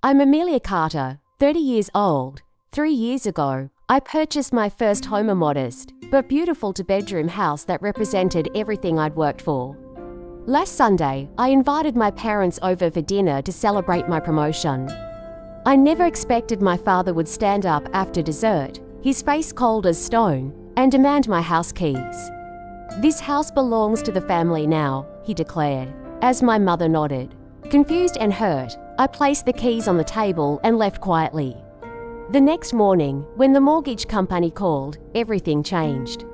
I'm Amelia Carter, 30 years old. 3 years ago, I purchased my first home, a modest but beautiful two-bedroom house that represented everything I'd worked for. Last Sunday, I invited my parents over for dinner to celebrate my promotion. I never expected my father would stand up after dessert, his face cold as stone, and demand my house keys. "This house belongs to the family now," he declared, as my mother nodded. Confused and hurt, I placed the keys on the table and left quietly. The next morning, when the mortgage company called, everything changed.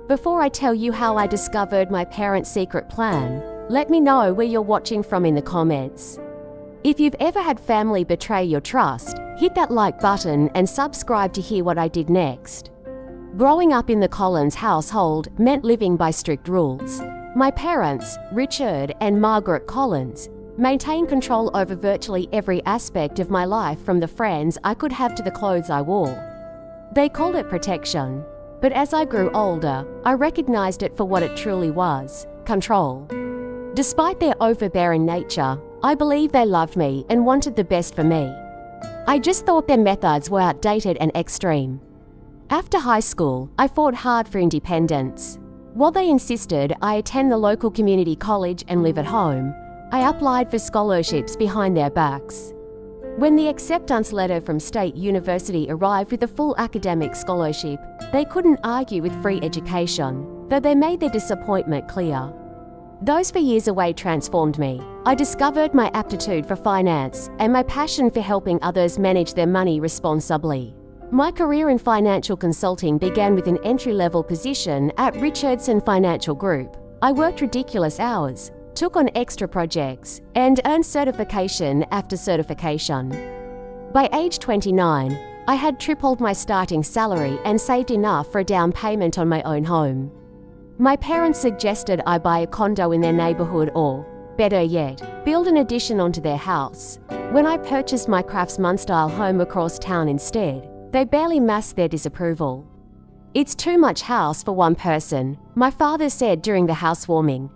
Before I tell you how I discovered my parents' secret plan, let me know where you're watching from in the comments. If you've ever had family betray your trust, hit that like button and subscribe to hear what I did next. Growing up in the Collins household meant living by strict rules. My parents, Richard and Margaret Collins, maintained control over virtually every aspect of my life, from the friends I could have to the clothes I wore. They called it protection, but as I grew older, I recognized it for what it truly was: control. Despite their overbearing nature, I believe they loved me and wanted the best for me. I just thought their methods were outdated and extreme. After high school, I fought hard for independence. While they insisted I attend the local community college and live at home, I applied for scholarships behind their backs. When the acceptance letter from State University arrived with a full academic scholarship, they couldn't argue with free education, though they made their disappointment clear. Those 4 years away transformed me. I discovered my aptitude for finance and my passion for helping others manage their money responsibly. My career in financial consulting began with an entry-level position at Richardson Financial Group. I worked ridiculous hours, took on extra projects, and earned certification after certification. By age 29, I had tripled my starting salary and saved enough for a down payment on my own home. My parents suggested I buy a condo in their neighborhood or, better yet, build an addition onto their house. When I purchased my craftsman-style home across town instead, they barely masked their disapproval. "It's too much house for one person," my father said during the housewarming.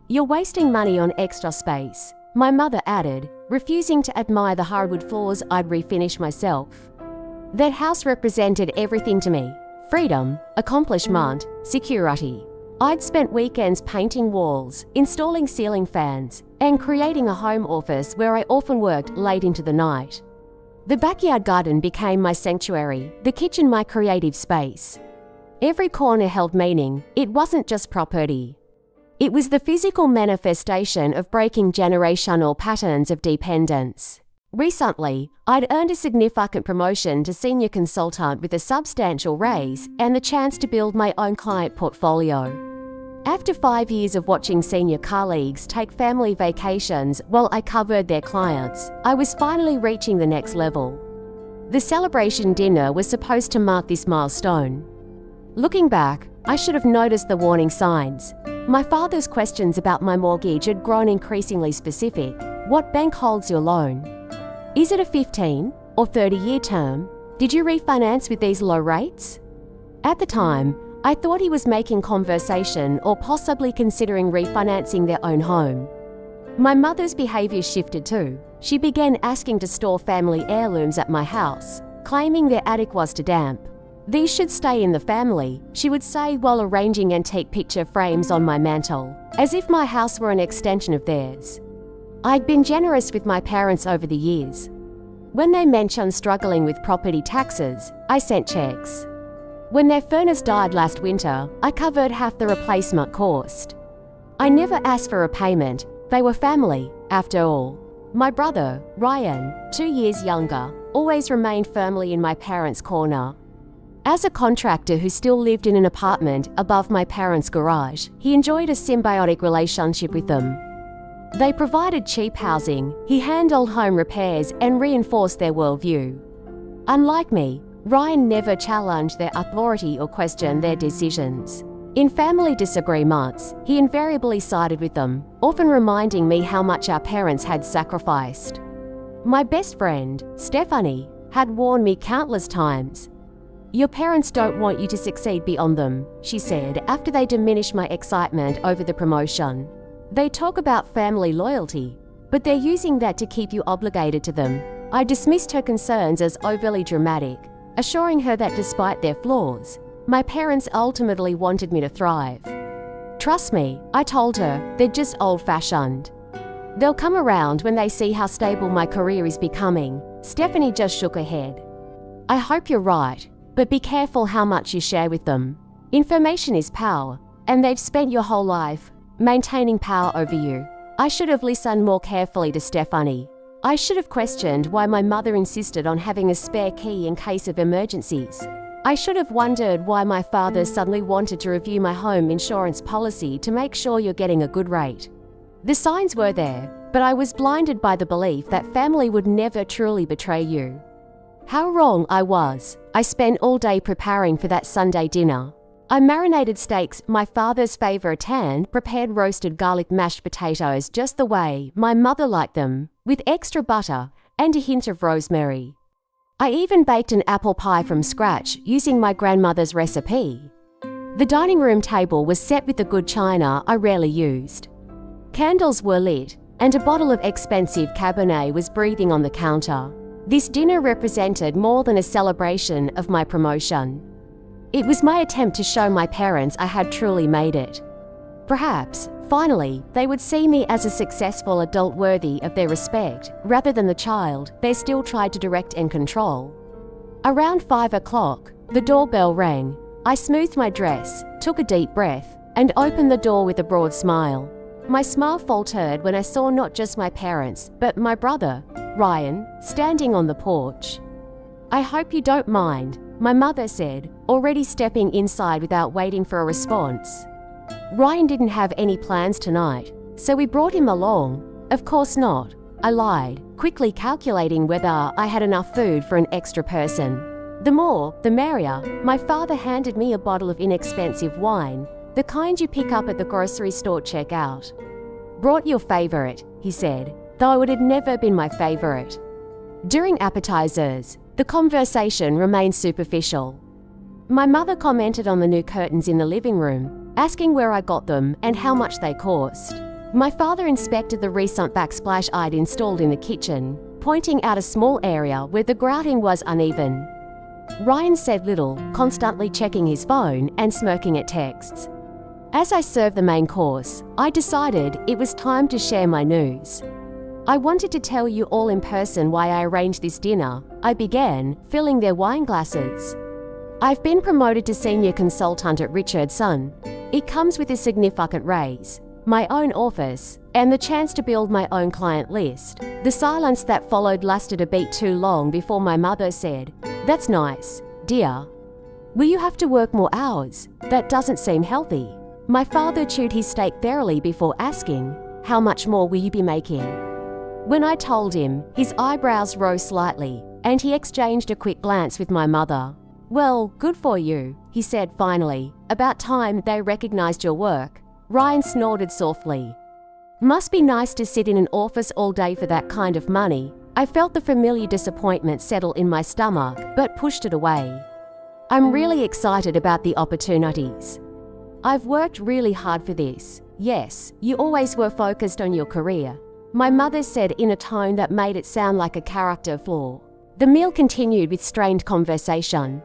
"You're wasting money on extra space," my mother added, refusing to admire the hardwood floors I'd refinish myself. That house represented everything to me: freedom, accomplishment, security. I'd spent weekends painting walls, installing ceiling fans, and creating a home office where I often worked late into the night. The backyard garden became my sanctuary, the kitchen my creative space. Every corner held meaning. It wasn't just property. It was the physical manifestation of breaking generational patterns of dependence. Recently, I'd earned a significant promotion to senior consultant with a substantial raise and the chance to build my own client portfolio. After 5 years of watching senior colleagues take family vacations while I covered their clients, I was finally reaching the next level. The celebration dinner was supposed to mark this milestone. Looking back, I should have noticed the warning signs. My father's questions about my mortgage had grown increasingly specific. What bank holds your loan? Is it a 15 or 30-year term? Did you refinance with these low rates? At the time, I thought he was making conversation or possibly considering refinancing their own home. My mother's behavior shifted too. She began asking to store family heirlooms at my house, claiming their attic was too damp. "These should stay in the family," she would say while arranging antique picture frames on my mantel, as if my house were an extension of theirs. I'd been generous with my parents over the years. When they mentioned struggling with property taxes, I sent checks. When their furnace died last winter, I covered half the replacement cost. I never asked for a payment. They were family, after all. My brother, Ryan, 2 years younger, always remained firmly in my parents' corner. As a contractor who still lived in an apartment above my parents' garage, he enjoyed a symbiotic relationship with them. They provided cheap housing, he handled home repairs and reinforced their worldview. Unlike me, Ryan never challenged their authority or questioned their decisions. In family disagreements, he invariably sided with them, often reminding me how much our parents had sacrificed. My best friend, Stephanie, had warned me countless times. "Your parents don't want you to succeed beyond them," she said after they diminished my excitement over the promotion. "They talk about family loyalty, but they're using that to keep you obligated to them. I dismissed her concerns as overly dramatic, assuring her that despite their flaws, my parents ultimately wanted me to thrive. Trust me, I told her, they're just old-fashioned. They'll come around when they see how stable my career is becoming. Stephanie just shook her head. I hope you're right, but be careful how much you share with them. Information is power, and they've spent your whole life maintaining power over you. I should have listened more carefully to Stephanie. I should have questioned why my mother insisted on having a spare key in case of emergencies. I should have wondered why my father suddenly wanted to review my home insurance policy to make sure you're getting a good rate. The signs were there, but I was blinded by the belief that family would never truly betray you. How wrong I was. I spent all day preparing for that Sunday dinner. I marinated steaks, my father's favorite, and prepared roasted garlic mashed potatoes just the way my mother liked them, with extra butter and a hint of rosemary. I even baked an apple pie from scratch using my grandmother's recipe. The dining room table was set with the good china I rarely used. Candles were lit, and a bottle of expensive Cabernet was breathing on the counter. This dinner represented more than a celebration of my promotion. It was my attempt to show my parents I had truly made it. Perhaps, finally, they would see me as a successful adult worthy of their respect, rather than the child they still tried to direct and control. Around 5 o'clock, the doorbell rang. I smoothed my dress, took a deep breath, and opened the door with a broad smile. My smile faltered when I saw not just my parents, but my brother, Ryan, standing on the porch. I hope you don't mind, my mother said, already stepping inside without waiting for a response. Ryan didn't have any plans tonight, so we brought him along. Of course not, I lied, quickly calculating whether I had enough food for an extra person. The more, the merrier. My father handed me a bottle of inexpensive wine, the kind you pick up at the grocery store checkout. Brought your favorite, he said, though it had never been my favorite. During appetizers, the conversation remained superficial. My mother commented on the new curtains in the living room, asking where I got them and how much they cost. My father inspected the recent backsplash I'd installed in the kitchen, pointing out a small area where the grouting was uneven. Ryan said little, constantly checking his phone and smirking at texts. As I served the main course, I decided it was time to share my news. I wanted to tell you all in person why I arranged this dinner. I began, filling their wine glasses. I've been promoted to senior consultant at Richardson. It comes with a significant raise, my own office, and the chance to build my own client list. The silence that followed lasted a bit too long before my mother said, "That's nice, dear. Will you have to work more hours? That doesn't seem healthy." My father chewed his steak thoroughly before asking, "How much more will you be making?" When I told him, his eyebrows rose slightly, and he exchanged a quick glance with my mother. "Well, good for you," he said finally. "About time they recognized your work." Ryan snorted softly. "Must be nice to sit in an office all day for that kind of money." I felt the familiar disappointment settle in my stomach, but pushed it away. "I'm really excited about the opportunities. I've worked really hard for this." "Yes, you always were focused on your career," my mother said in a tone that made it sound like a character flaw. The meal continued with strained conversation.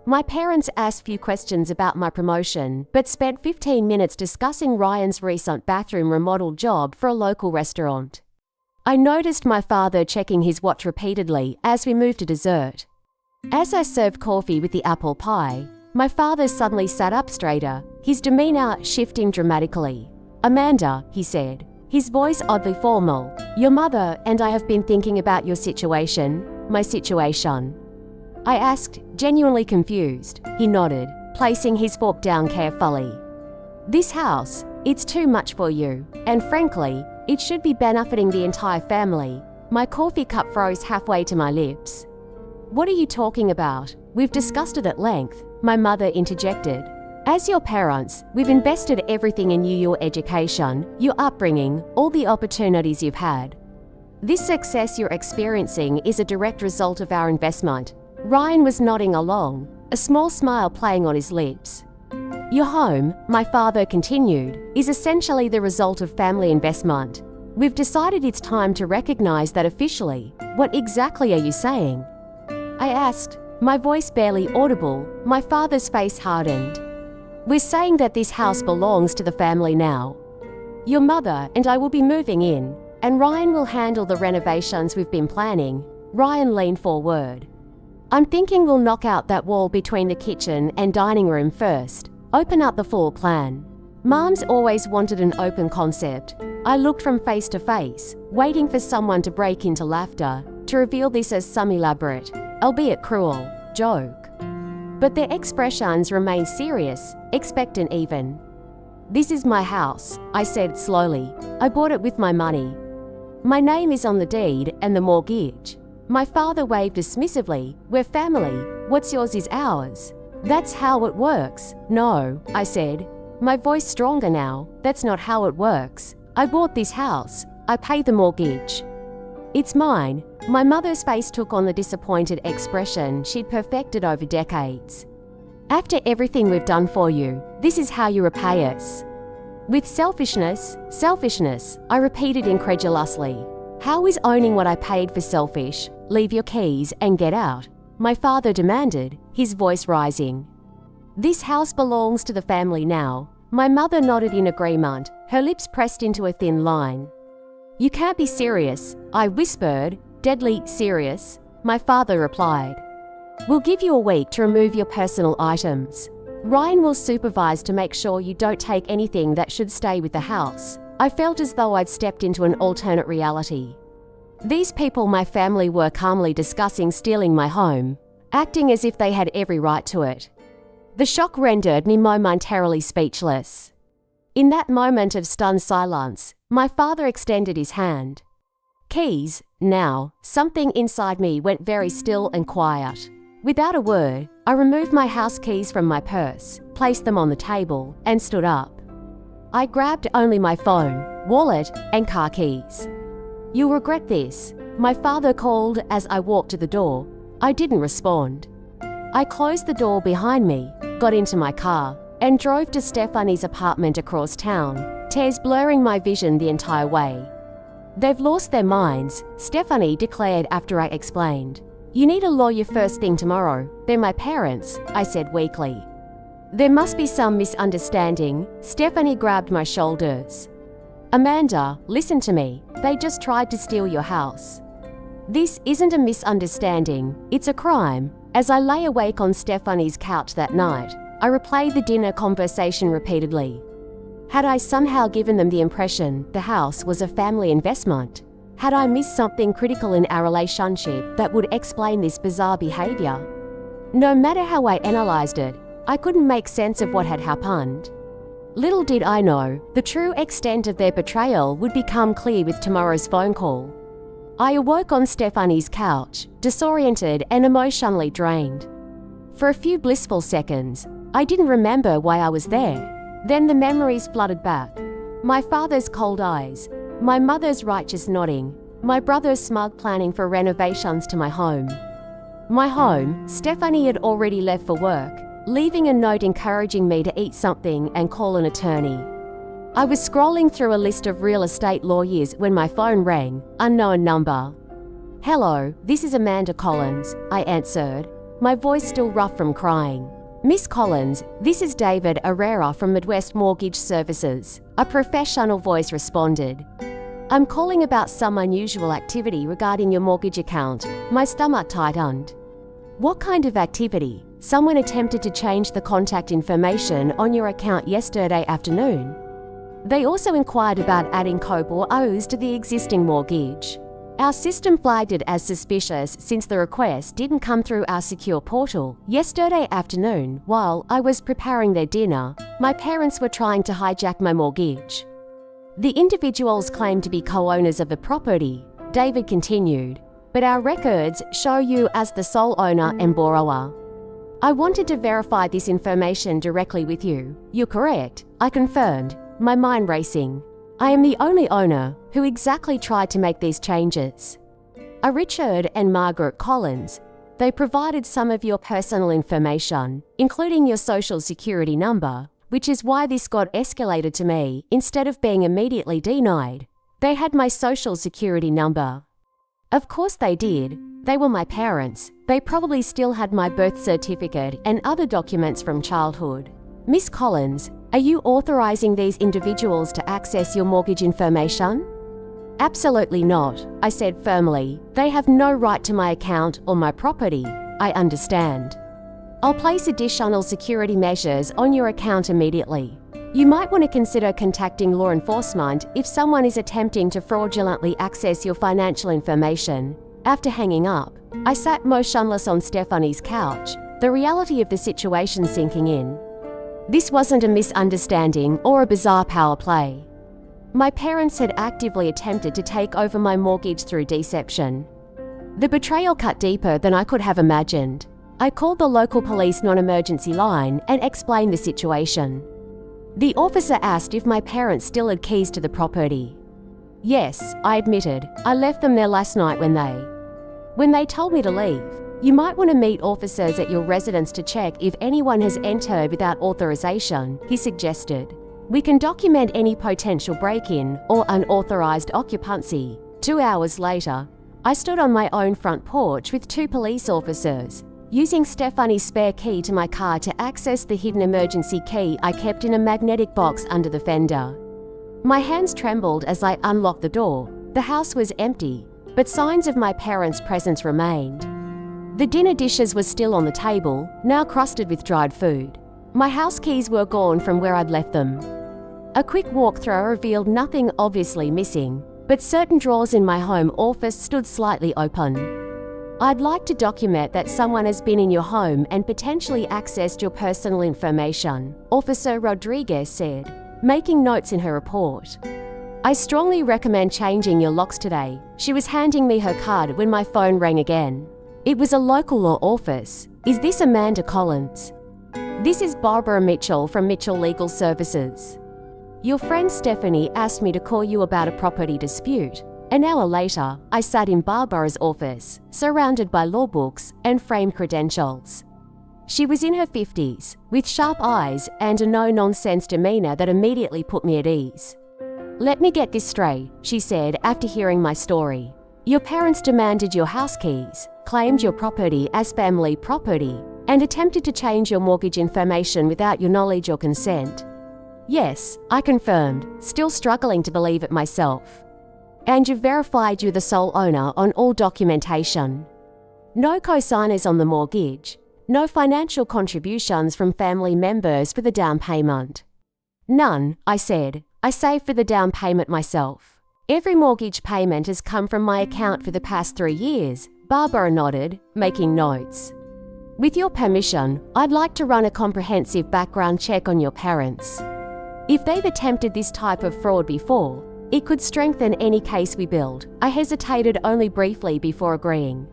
My parents asked few questions about my promotion, but spent 15 minutes discussing Ryan's recent bathroom remodel job for a local restaurant. I noticed my father checking his watch repeatedly as we moved to dessert. As I served coffee with the apple pie, my father suddenly sat up straighter, his demeanor shifting dramatically. "Amanda," he said, his voice oddly formal, "your mother and I have been thinking about your situation." "My situation?" I asked, genuinely confused. He nodded, placing his fork down carefully. "This house, it's too much for you, and frankly, it should be benefiting the entire family." My coffee cup froze halfway to my lips. "What are you talking about? We've discussed it at length," my mother interjected. "As your parents, we've invested everything in you, your education, your upbringing, all the opportunities you've had. This success you're experiencing is a direct result of our investment." Ryan was nodding along, a small smile playing on his lips. "Your home," my father continued, "is essentially the result of family investment. We've decided it's time to recognize that officially. What exactly are you saying? I asked, my voice barely audible. My father's face hardened. We're saying that this house belongs to the family now. Your mother and I will be moving in, and Ryan will handle the renovations we've been planning. Ryan leaned forward. I'm thinking we'll knock out that wall between the kitchen and dining room first. Open up the floor plan. Mom's always wanted an open concept. I looked from face to face, waiting for someone to break into laughter, to reveal this as some elaborate, albeit cruel, joke. But their expressions remained serious, expectant even. This is my house, I said slowly. I bought it with my money. My name is on the deed and the mortgage. My father waved dismissively. We're family. What's yours is ours. That's how it works. No, I said. My voice stronger now. That's not how it works. I bought this house. I pay the mortgage. It's mine. My mother's face took on the disappointed expression she'd perfected over decades. After everything we've done for you, this is how you repay us. With selfishness, I repeated incredulously. How is owning what I paid for selfish? Leave your keys and get out, my father demanded, his voice rising. This house belongs to the family now. My mother nodded in agreement, her lips pressed into a thin line. You can't be serious, I whispered. Deadly serious, my father replied. We'll give you a week to remove your personal items. Ryan will supervise to make sure you don't take anything that should stay with the house. I felt as though I'd stepped into an alternate reality. These people my family were calmly discussing stealing my home, acting as if they had every right to it. The shock rendered me momentarily speechless. In that moment of stunned silence, my father extended his hand. Keys, now. Something inside me went very still and quiet. Without a word, I removed my house keys from my purse, placed them on the table, and stood up. I grabbed only my phone, wallet, and car keys. You'll regret this, my father called as I walked to the door. I didn't respond. I closed the door behind me, got into my car, and drove to Stephanie's apartment across town, tears blurring my vision the entire way. They've lost their minds, Stephanie declared after I explained. You need a lawyer first thing tomorrow. They're my parents, I said weakly. There must be some misunderstanding. Stephanie grabbed my shoulders. Amanda, listen to me. They just tried to steal your house. This isn't a misunderstanding, it's a crime. As I lay awake on Stephanie's couch that night, I replayed the dinner conversation repeatedly. Had I somehow given them the impression the house was a family investment? Had I missed something critical in our relationship that would explain this bizarre behavior? No matter how I analyzed it, I couldn't make sense of what had happened. Little did I know, the true extent of their betrayal would become clear with tomorrow's phone call. I awoke on Stephanie's couch, disoriented and emotionally drained. For a few blissful seconds, I didn't remember why I was there. Then the memories flooded back. My father's cold eyes, my mother's righteous nodding, my brother's smug planning for renovations to my home. My home, Stephanie had already left for work, leaving a note encouraging me to eat something and call an attorney. I was scrolling through a list of real estate lawyers when my phone rang, unknown number. Hello, this is Amanda Collins, I answered, my voice still rough from crying. Miss Collins, this is David Herrera from Midwest Mortgage Services, a professional voice responded. I'm calling about some unusual activity regarding your mortgage account. My stomach tightened. What kind of activity? Someone attempted to change the contact information on your account yesterday afternoon. They also inquired about adding COBE or O's to the existing mortgage. Our system flagged it as suspicious since the request didn't come through our secure portal. Yesterday afternoon, while I was preparing their dinner, my parents were trying to hijack my mortgage. The individuals claimed to be co-owners of the property, David continued, but our records show you as the sole owner and borrower. I wanted to verify this information directly with you. You're correct, I confirmed, my mind racing. I am the only owner who exactly tried to make these changes. Richard and Margaret Collins, they provided some of your personal information, including your social security number, which is why this got escalated to me instead of being immediately denied. They had my social security number. Of course they did. They were my parents. They probably still had my birth certificate and other documents from childhood. Miss Collins, are you authorizing these individuals to access your mortgage information? Absolutely not, I said firmly. They have no right to my account or my property. I understand. I'll place additional security measures on your account immediately. You might want to consider contacting law enforcement if someone is attempting to fraudulently access your financial information. After hanging up, I sat motionless on Stephanie's couch, the reality of the situation sinking in. This wasn't a misunderstanding or a bizarre power play. My parents had actively attempted to take over my mortgage through deception. The betrayal cut deeper than I could have imagined. I called the local police non-emergency line and explained the situation. The officer asked if my parents still had keys to the property. Yes, I admitted. I left them there last night when they told me to leave. You might want to meet officers at your residence to check if anyone has entered without authorization, he suggested. We can document any potential break-in or unauthorized occupancy. 2 hours later, I stood on my own front porch with 2 police officers, using Stephanie's spare key to my car to access the hidden emergency key I kept in a magnetic box under the fender. My hands trembled as I unlocked the door. The house was empty, but signs of my parents' presence remained. The dinner dishes were still on the table, now crusted with dried food. My house keys were gone from where I'd left them. A quick walkthrough revealed nothing obviously missing, but certain drawers in my home office stood slightly open. I'd like to document that someone has been in your home and potentially accessed your personal information, Officer Rodriguez said, making notes in her report. I strongly recommend changing your locks today. She was handing me her card when my phone rang again. It was a local law office. Is this Amanda Collins? This is Barbara Mitchell from Mitchell Legal Services. Your friend Stephanie asked me to call you about a property dispute. An hour later, I sat in Barbara's office, surrounded by law books and framed credentials. She was in her 50s, with sharp eyes and a no-nonsense demeanor that immediately put me at ease. Let me get this straight, she said after hearing my story. Your parents demanded your house keys, claimed your property as family property, and attempted to change your mortgage information without your knowledge or consent. Yes, I confirmed, still struggling to believe it myself. And you've verified you're the sole owner on all documentation. No co-signers on the mortgage. No financial contributions from family members for the down payment. None, I said. I saved for the down payment myself. Every mortgage payment has come from my account for the past 3 years, Barbara nodded, making notes. With your permission, I'd like to run a comprehensive background check on your parents. If they've attempted this type of fraud before, it could strengthen any case we build. I hesitated only briefly before agreeing.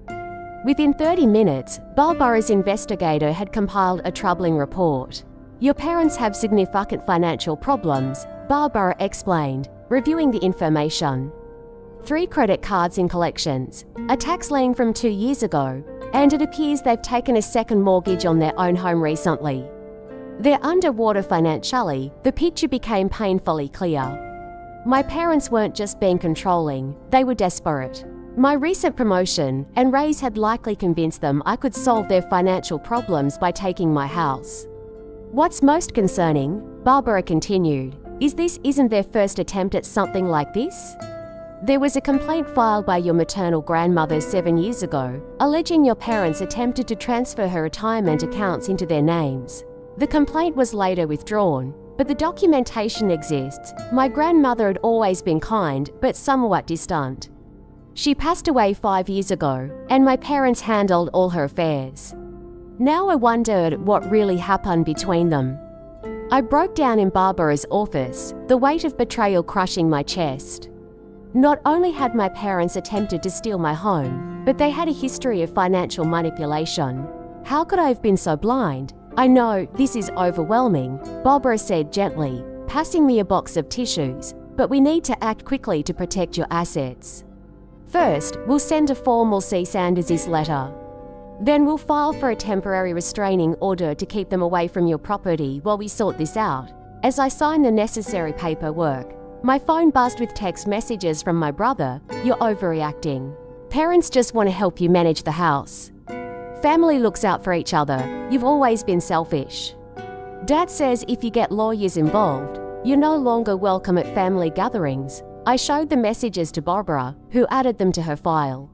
Within 30 minutes, Barbara's investigator had compiled a troubling report. Your parents have significant financial problems, Barbara explained, reviewing the information. 3 credit cards in collections, a tax lien from 2 years ago, and it appears they've taken a second mortgage on their own home recently. They're underwater financially. The picture became painfully clear. My parents weren't just being controlling, they were desperate. My recent promotion and raise had likely convinced them I could solve their financial problems by taking my house. What's most concerning, Barbara continued, is this isn't their first attempt at something like this? There was a complaint filed by your maternal grandmother 7 years ago, alleging your parents attempted to transfer her retirement accounts into their names. The complaint was later withdrawn, but the documentation exists. My grandmother had always been kind, but somewhat distant. She passed away 5 years ago, and my parents handled all her affairs. Now I wondered what really happened between them. I broke down in Barbara's office, the weight of betrayal crushing my chest. Not only had my parents attempted to steal my home, but they had a history of financial manipulation. How could I have been so blind? I know this is overwhelming, Barbara said gently, passing me a box of tissues, but we need to act quickly to protect your assets. First, we'll send a formal cease and desist letter. Then we'll file for a temporary restraining order to keep them away from your property while we sort this out. As I sign the necessary paperwork, My phone buzzed with text messages from my brother. You're overreacting. Parents just want to help you manage the house. Family looks out for each other. You've always been selfish. Dad says if you get lawyers involved, you're no longer welcome at family gatherings. I showed the messages to Barbara, who added them to her file.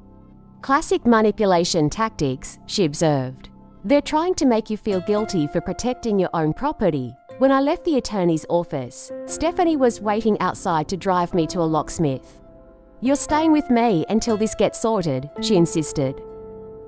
Classic manipulation tactics, she observed. They're trying to make you feel guilty for protecting your own property. When I left the attorney's office, Stephanie was waiting outside to drive me to a locksmith. You're staying with me until this gets sorted, she insisted.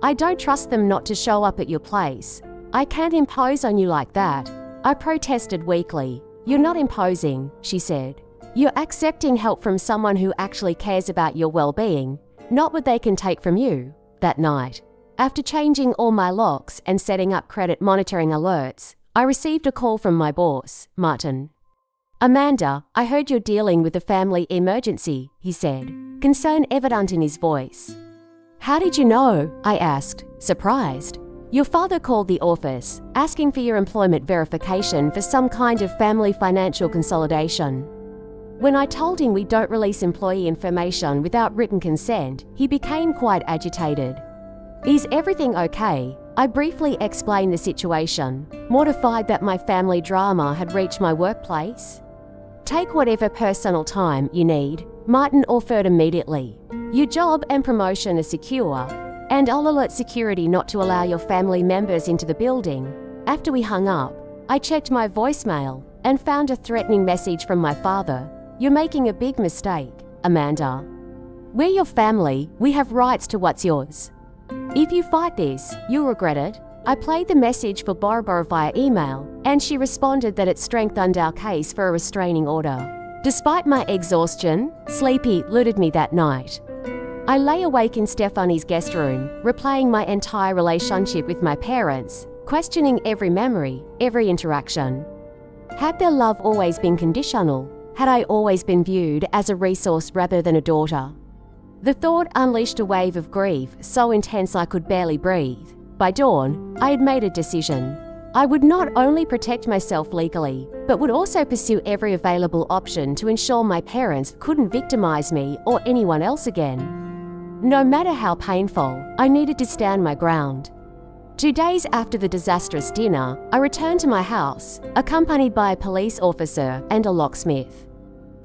I don't trust them not to show up at your place. I can't impose on you like that. I protested weakly. You're not imposing, she said. You're accepting help from someone who actually cares about your well-being, not what they can take from you. That night, after changing all my locks and setting up credit monitoring alerts, I received a call from my boss, Martin. Amanda, I heard you're dealing with a family emergency, he said, concern evident in his voice. How did you know? I asked, surprised. Your father called the office, asking for your employment verification for some kind of family financial consolidation. When I told him we don't release employee information without written consent, he became quite agitated. Is everything okay? I briefly explained the situation, mortified that my family drama had reached my workplace. Take whatever personal time you need, Martin offered immediately. Your job and promotion are secure, and I'll alert security not to allow your family members into the building. After we hung up, I checked my voicemail and found a threatening message from my father. You're making a big mistake, Amanda. We're your family, we have rights to what's yours. If you fight this, you'll regret it. I played the message for Barbara via email, and she responded that it strengthened our case for a restraining order. Despite my exhaustion, sleepy eluded me that night. I lay awake in Stephanie's guest room, replaying my entire relationship with my parents, questioning every memory, every interaction. Had their love always been conditional? Had I always been viewed as a resource rather than a daughter? The thought unleashed a wave of grief so intense I could barely breathe. By dawn, I had made a decision. I would not only protect myself legally, but would also pursue every available option to ensure my parents couldn't victimize me or anyone else again. No matter how painful, I needed to stand my ground. 2 days after the disastrous dinner, I returned to my house, accompanied by a police officer and a locksmith.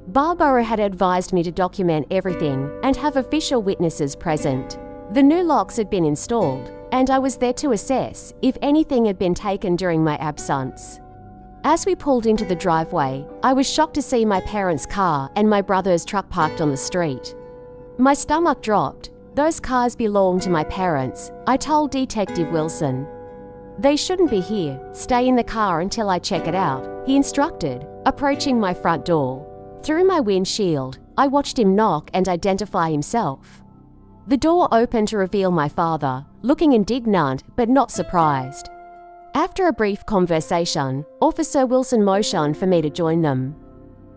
Barbara had advised me to document everything and have official witnesses present. The new locks had been installed, and I was there to assess if anything had been taken during my absence. As we pulled into the driveway, I was shocked to see my parents' car and my brother's truck parked on the street. My stomach dropped. Those cars belong to my parents, I told Detective Wilson. They shouldn't be here. Stay in the car until I check it out, he instructed, approaching my front door. Through my windshield, I watched him knock and identify himself. The door opened to reveal my father, looking indignant but not surprised. After a brief conversation, Officer Wilson motioned for me to join them.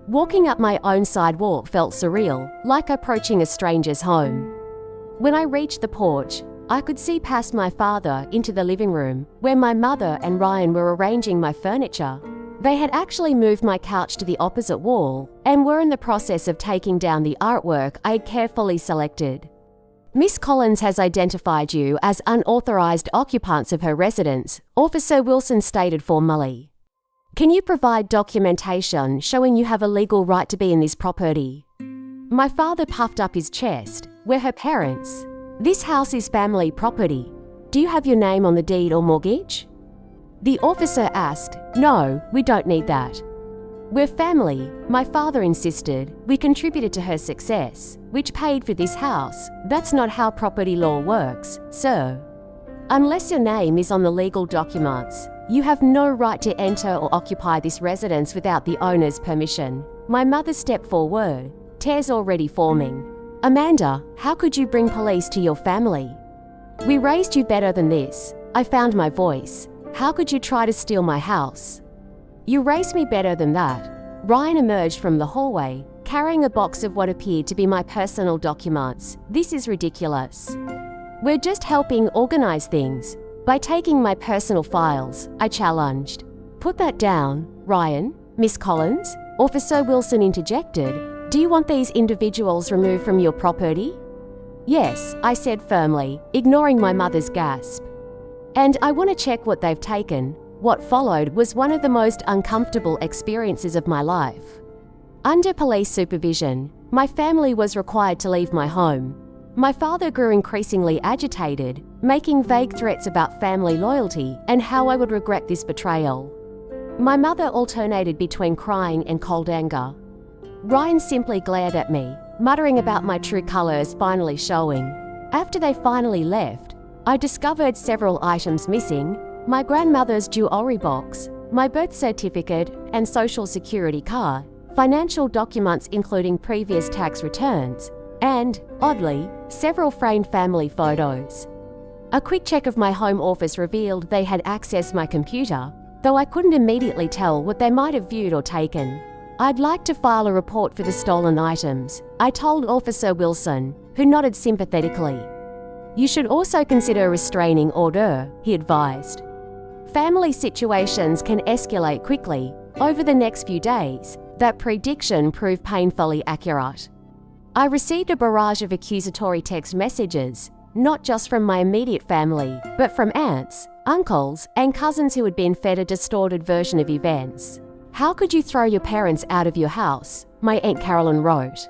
Walking up my own sidewalk felt surreal, like approaching a stranger's home. When I reached the porch, I could see past my father into the living room, where my mother and Ryan were arranging my furniture. They had actually moved my couch to the opposite wall and were in the process of taking down the artwork I had carefully selected. Miss Collins has identified you as unauthorized occupants of her residence, Officer Wilson stated formally. Can you provide documentation showing you have a legal right to be in this property? My father puffed up his chest. We're her parents. This house is family property. Do you have your name on the deed or mortgage? The officer asked. No, we don't need that. We're family, my father insisted. We contributed to her success, which paid for this house. That's not how property law works, sir. Unless your name is on the legal documents, you have no right to enter or occupy this residence without the owner's permission. My mother stepped forward, tears already forming. Amanda, how could you bring police to your family? We raised you better than this. I found my voice. How could you try to steal my house? You raised me better than that. Ryan emerged from the hallway, carrying a box of what appeared to be my personal documents. This is ridiculous. We're just helping organize things. By taking my personal files, I challenged. Put that down, Ryan. Miss Collins, Officer Wilson interjected, "Do you want these individuals removed from your property?" "Yes," I said firmly, ignoring my mother's gasp. "And I want to check what they've taken." What followed was one of the most uncomfortable experiences of my life. Under police supervision, my family was required to leave my home. My father grew increasingly agitated, making vague threats about family loyalty and how I would regret this betrayal. My mother alternated between crying and cold anger. Ryan simply glared at me, muttering about my true colors finally showing. After they finally left, I discovered several items missing: my grandmother's jewelry box, my birth certificate and social security card, financial documents including previous tax returns, and, oddly, several framed family photos. A quick check of my home office revealed they had accessed my computer, though I couldn't immediately tell what they might have viewed or taken. "I'd like to file a report for the stolen items," I told Officer Wilson, who nodded sympathetically. "You should also consider a restraining order," he advised. Family situations can escalate quickly. Over the next few days, that prediction proved painfully accurate. I received a barrage of accusatory text messages, not just from my immediate family, but from aunts, uncles, and cousins who had been fed a distorted version of events. "How could you throw your parents out of your house?" my Aunt Carolyn wrote.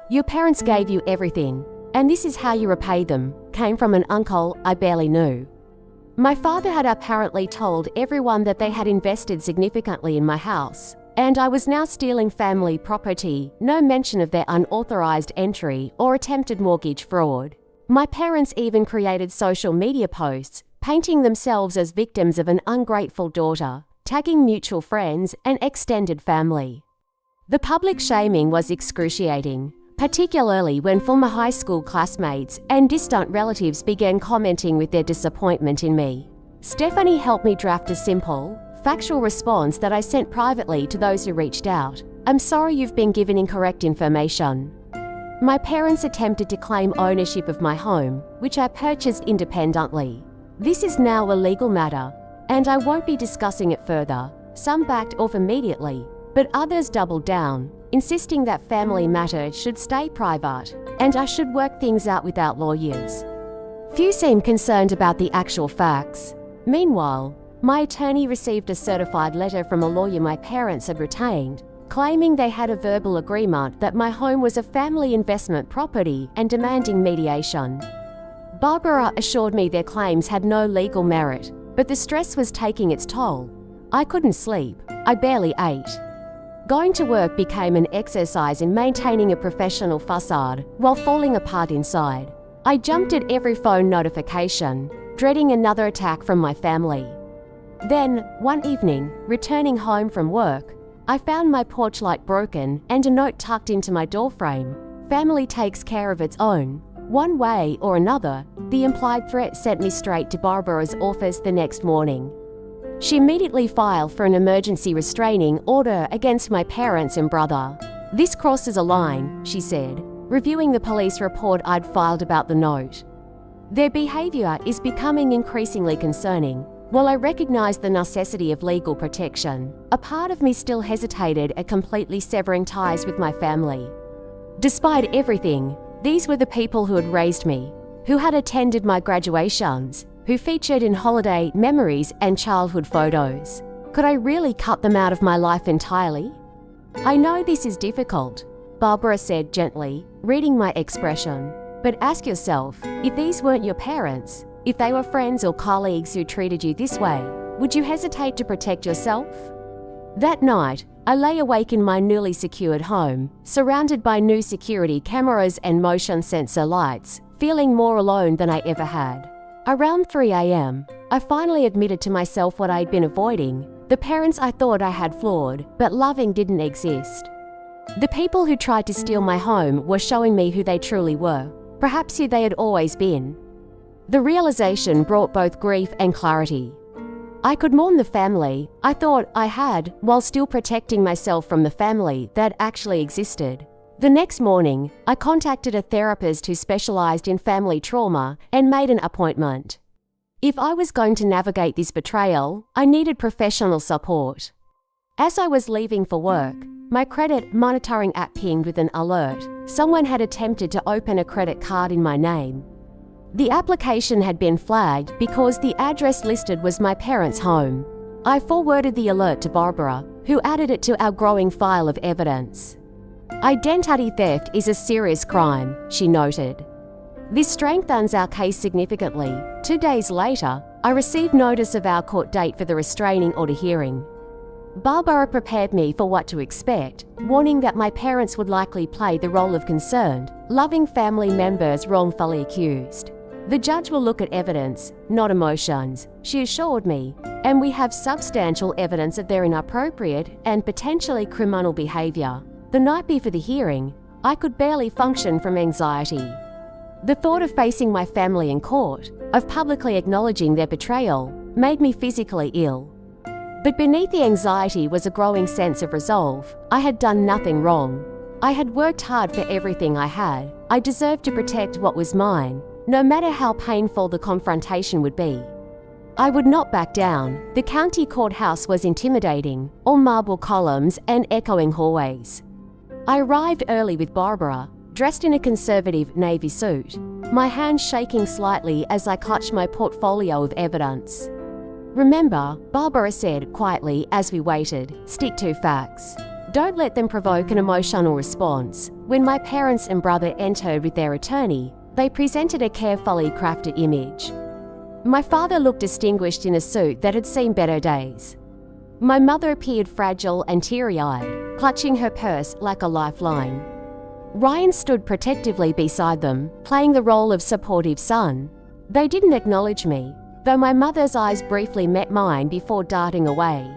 "Your parents gave you everything, and this is how you repay them," came from an uncle I barely knew. My father had apparently told everyone that they had invested significantly in my house, and I was now stealing family property, no mention of their unauthorized entry or attempted mortgage fraud. My parents even created social media posts, painting themselves as victims of an ungrateful daughter, tagging mutual friends and extended family. The public shaming was excruciating, particularly when former high school classmates and distant relatives began commenting with their disappointment in me. Stephanie helped me draft a simple, factual response that I sent privately to those who reached out. "I'm sorry you've been given incorrect information." My parents attempted to claim ownership of my home, which I purchased independently. "This is now a legal matter, and I won't be discussing it further." Some backed off immediately, but others doubled down, insisting that family matters should stay private, and I should work things out without lawyers. Few seemed concerned about the actual facts. Meanwhile, my attorney received a certified letter from a lawyer my parents had retained, claiming they had a verbal agreement that my home was a family investment property and demanding mediation. Barbara assured me their claims had no legal merit, but the stress was taking its toll. I couldn't sleep. I barely ate. Going to work became an exercise in maintaining a professional facade while falling apart inside. I jumped at every phone notification, dreading another attack from my family. Then, one evening, returning home from work, I found my porch light broken and a note tucked into my doorframe. "Family takes care of its own." One way or another, the implied threat sent me straight to Barbara's office the next morning. She immediately filed for an emergency restraining order against my parents and brother. "This crosses a line," she said, reviewing the police report I'd filed about the note. "Their behavior is becoming increasingly concerning." While I recognized the necessity of legal protection, a part of me still hesitated at completely severing ties with my family. Despite everything, these were the people who had raised me, who had attended my graduations, who featured in holiday memories and childhood photos. Could I really cut them out of my life entirely? "I know this is difficult," Barbara said gently, reading my expression. "But ask yourself, if these weren't your parents, if they were friends or colleagues who treated you this way, would you hesitate to protect yourself?" That night, I lay awake in my newly secured home, surrounded by new security cameras and motion sensor lights, feeling more alone than I ever had. Around 3 a.m., I finally admitted to myself what I'd been avoiding. The parents I thought I had flawed, but loving didn't exist. The people who tried to steal my home were showing me who they truly were, perhaps who they had always been. The realization brought both grief and clarity. I could mourn the family I thought I had, while still protecting myself from the family that actually existed. The next morning, I contacted a therapist who specialized in family trauma and made an appointment. If I was going to navigate this betrayal, I needed professional support. As I was leaving for work, my credit monitoring app pinged with an alert. Someone had attempted to open a credit card in my name. The application had been flagged because the address listed was my parents' home. I forwarded the alert to Barbara, who added it to our growing file of evidence. Identity theft is a serious crime, she noted. This strengthens our case significantly. 2 days later, I received notice of our court date for the restraining order hearing. Barbara prepared me for what to expect, warning that my parents would likely play the role of concerned, loving family members wrongfully accused. The judge will look at evidence, not emotions, she assured me, and we have substantial evidence of their inappropriate and potentially criminal behavior. The night before the hearing, I could barely function from anxiety. The thought of facing my family in court, of publicly acknowledging their betrayal, made me physically ill. But beneath the anxiety was a growing sense of resolve. I had done nothing wrong. I had worked hard for everything I had. I deserved to protect what was mine, no matter how painful the confrontation would be. I would not back down. The county courthouse was intimidating, all marble columns and echoing hallways. I arrived early with Barbara, dressed in a conservative navy suit, my hands shaking slightly as I clutched my portfolio of evidence. "Remember," Barbara said quietly as we waited, "stick to facts. Don't let them provoke an emotional response." When my parents and brother entered with their attorney, they presented a carefully crafted image. My father looked distinguished in a suit that had seen better days. My mother appeared fragile and teary-eyed, clutching her purse like a lifeline. Ryan stood protectively beside them, playing the role of supportive son. They didn't acknowledge me, though my mother's eyes briefly met mine before darting away.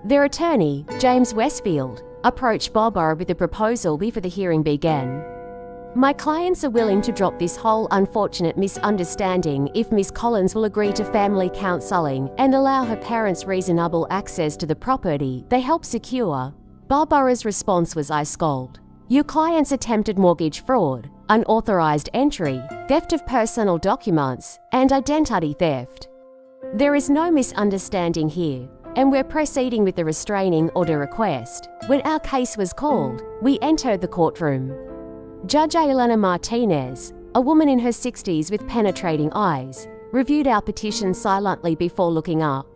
Their attorney, James Westfield, approached Barbara with a proposal before the hearing began. "My clients are willing to drop this whole unfortunate misunderstanding if Miss Collins will agree to family counselling and allow her parents reasonable access to the property they helped secure." Barbara's response was ice cold. "Your clients attempted mortgage fraud, unauthorized entry, theft of personal documents, and identity theft. There is no misunderstanding here, and we're proceeding with the restraining order request." When our case was called, we entered the courtroom. Judge Elena Martinez, a woman in her 60s with penetrating eyes, reviewed our petition silently before looking up.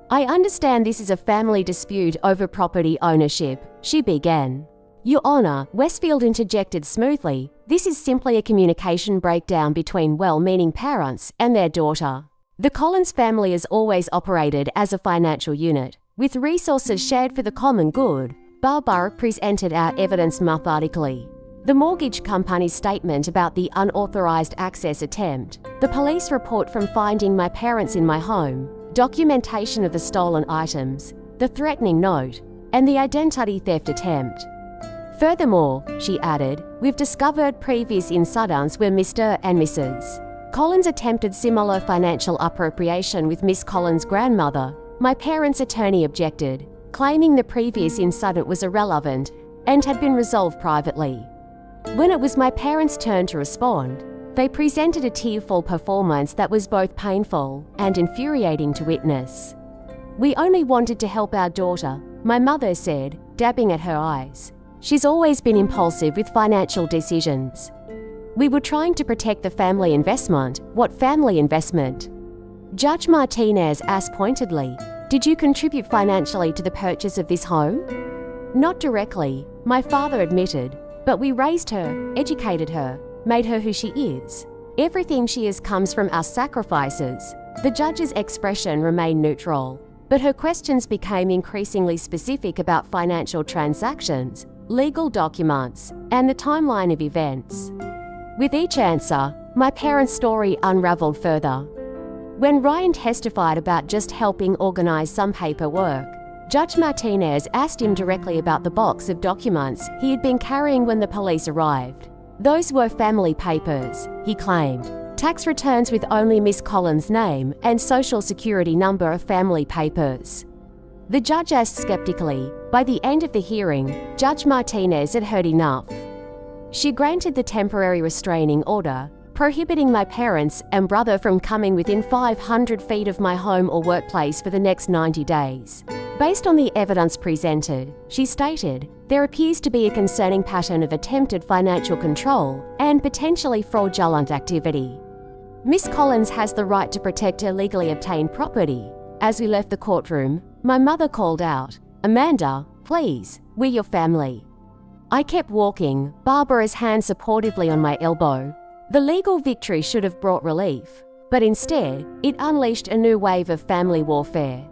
"I understand this is a family dispute over property ownership," she began. "Your Honor," Westfield interjected smoothly, "this is simply a communication breakdown between well-meaning parents and their daughter. The Collins family has always operated as a financial unit, with resources shared for the common good." Barbara presented our evidence methodically. The mortgage company's statement about the unauthorized access attempt, the police report from finding my parents in my home, documentation of the stolen items, the threatening note, and the identity theft attempt. "Furthermore," she added, "we've discovered previous incidents where Mr. and Mrs. Collins attempted similar financial appropriation with Miss Collins' grandmother." My parents' attorney objected, claiming the previous incident was irrelevant and had been resolved privately. When it was my parents' turn to respond, they presented a tearful performance that was both painful and infuriating to witness. "We only wanted to help our daughter," my mother said, dabbing at her eyes. "She's always been impulsive with financial decisions. We were trying to protect the family investment." "What family investment?" Judge Martinez asked pointedly. "Did you contribute financially to the purchase of this home?" "Not directly," my father admitted, "but we raised her, educated her, made her who she is. Everything she is comes from our sacrifices." The judge's expression remained neutral, but her questions became increasingly specific about financial transactions, legal documents, and the timeline of events. With each answer, my parents' story unraveled further. When Ryan testified about just helping organize some paperwork, Judge Martinez asked him directly about the box of documents he had been carrying when the police arrived. "Those were family papers," he claimed. "Tax returns with only Miss Collins' name and social security number of family papers." The judge asked skeptically. By the end of the hearing, Judge Martinez had heard enough. She granted the temporary restraining order, prohibiting my parents and brother from coming within 500 feet of my home or workplace for the next 90 days. Based on the evidence presented, she stated, there appears to be a concerning pattern of attempted financial control and potentially fraudulent activity. Miss Collins has the right to protect her legally obtained property. As we left the courtroom, my mother called out, "Amanda, please, we're your family." I kept walking, Barbara's hand supportively on my elbow. The legal victory should have brought relief, but instead, it unleashed a new wave of family warfare.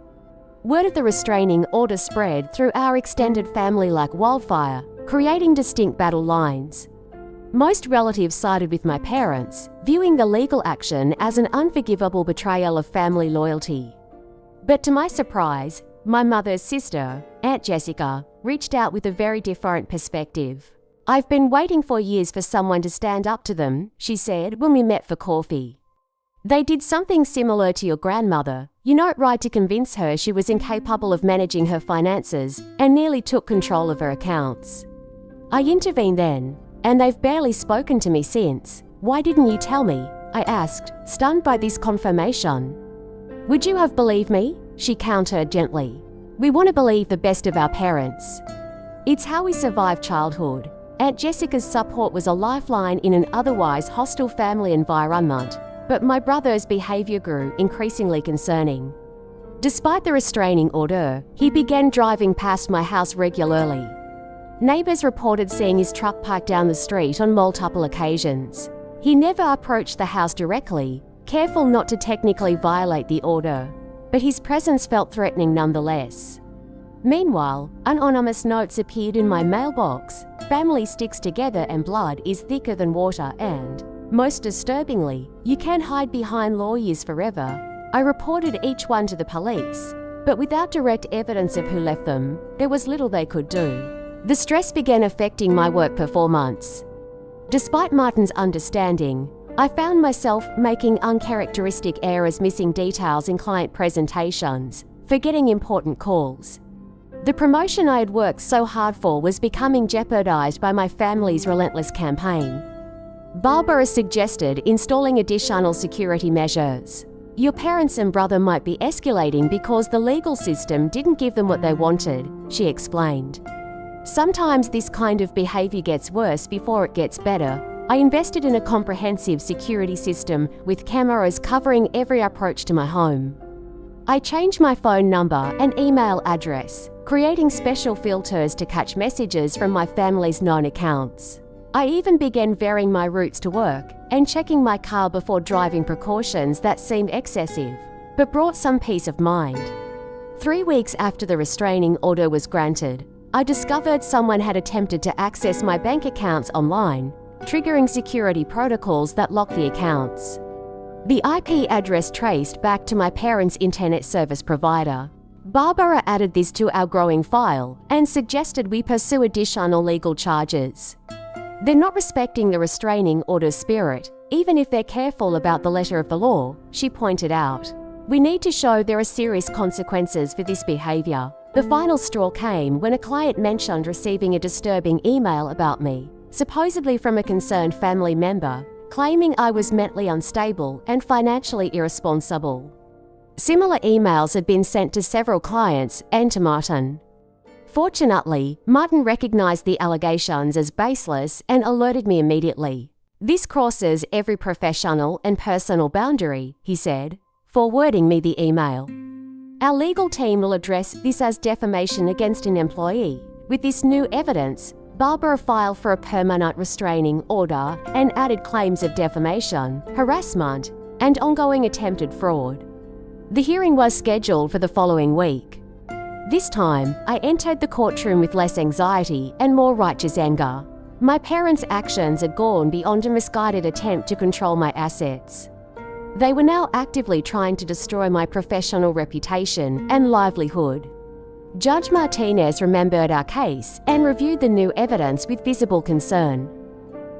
Word of the restraining order spread through our extended family like wildfire, creating distinct battle lines. Most relatives sided with my parents, viewing the legal action as an unforgivable betrayal of family loyalty. But to my surprise, my mother's sister, Aunt Jessica, reached out with a very different perspective. "I've been waiting for years for someone to stand up to them," she said when we met for coffee. "They did something similar to your grandmother. You know, tried to convince her she was incapable of managing her finances and nearly took control of her accounts." I intervened then, and they've barely spoken to me since. "Why didn't you tell me?" I asked, stunned by this confirmation. "Would you have believed me?" she countered gently. "We want to believe the best of our parents. It's how we survive childhood." Aunt Jessica's support was a lifeline in an otherwise hostile family environment, but my brother's behavior grew increasingly concerning. Despite the restraining order, he began driving past my house regularly. Neighbors reported seeing his truck parked down the street on multiple occasions. He never approached the house directly, careful not to technically violate the order, but his presence felt threatening nonetheless. Meanwhile, anonymous notes appeared in my mailbox. "Family sticks together and blood is thicker than water," and, most disturbingly, "you can't hide behind lawyers forever." I reported each one to the police, but without direct evidence of who left them, there was little they could do. The stress began affecting my work performance. Despite Martin's understanding, I found myself making uncharacteristic errors, missing details in client presentations, forgetting important calls. The promotion I had worked so hard for was becoming jeopardized by my family's relentless campaign. Barbara suggested installing additional security measures. "Your parents and brother might be escalating because the legal system didn't give them what they wanted," she explained. "Sometimes this kind of behavior gets worse before it gets better." I invested in a comprehensive security system with cameras covering every approach to my home. I changed my phone number and email address, creating special filters to catch messages from my family's known accounts. I even began varying my routes to work and checking my car before driving, precautions that seemed excessive, but brought some peace of mind. 3 weeks after the restraining order was granted, I discovered someone had attempted to access my bank accounts online, triggering security protocols that locked the accounts. The IP address traced back to my parents' internet service provider. Barbara added this to our growing file and suggested we pursue additional legal charges. "They're not respecting the restraining order spirit, even if they're careful about the letter of the law," she pointed out. "We need to show there are serious consequences for this behavior." The final straw came when a client mentioned receiving a disturbing email about me, supposedly from a concerned family member, claiming I was mentally unstable and financially irresponsible. Similar emails had been sent to several clients and to Martin. Fortunately, Martin recognized the allegations as baseless and alerted me immediately. "This crosses every professional and personal boundary," he said, forwarding me the email. "Our legal team will address this as defamation against an employee. With this new evidence, Barbara filed for a permanent restraining order and added claims of defamation, harassment, and ongoing attempted fraud." The hearing was scheduled for the following week. This time, I entered the courtroom with less anxiety and more righteous anger. My parents' actions had gone beyond a misguided attempt to control my assets. They were now actively trying to destroy my professional reputation and livelihood. Judge Martinez remembered our case and reviewed the new evidence with visible concern.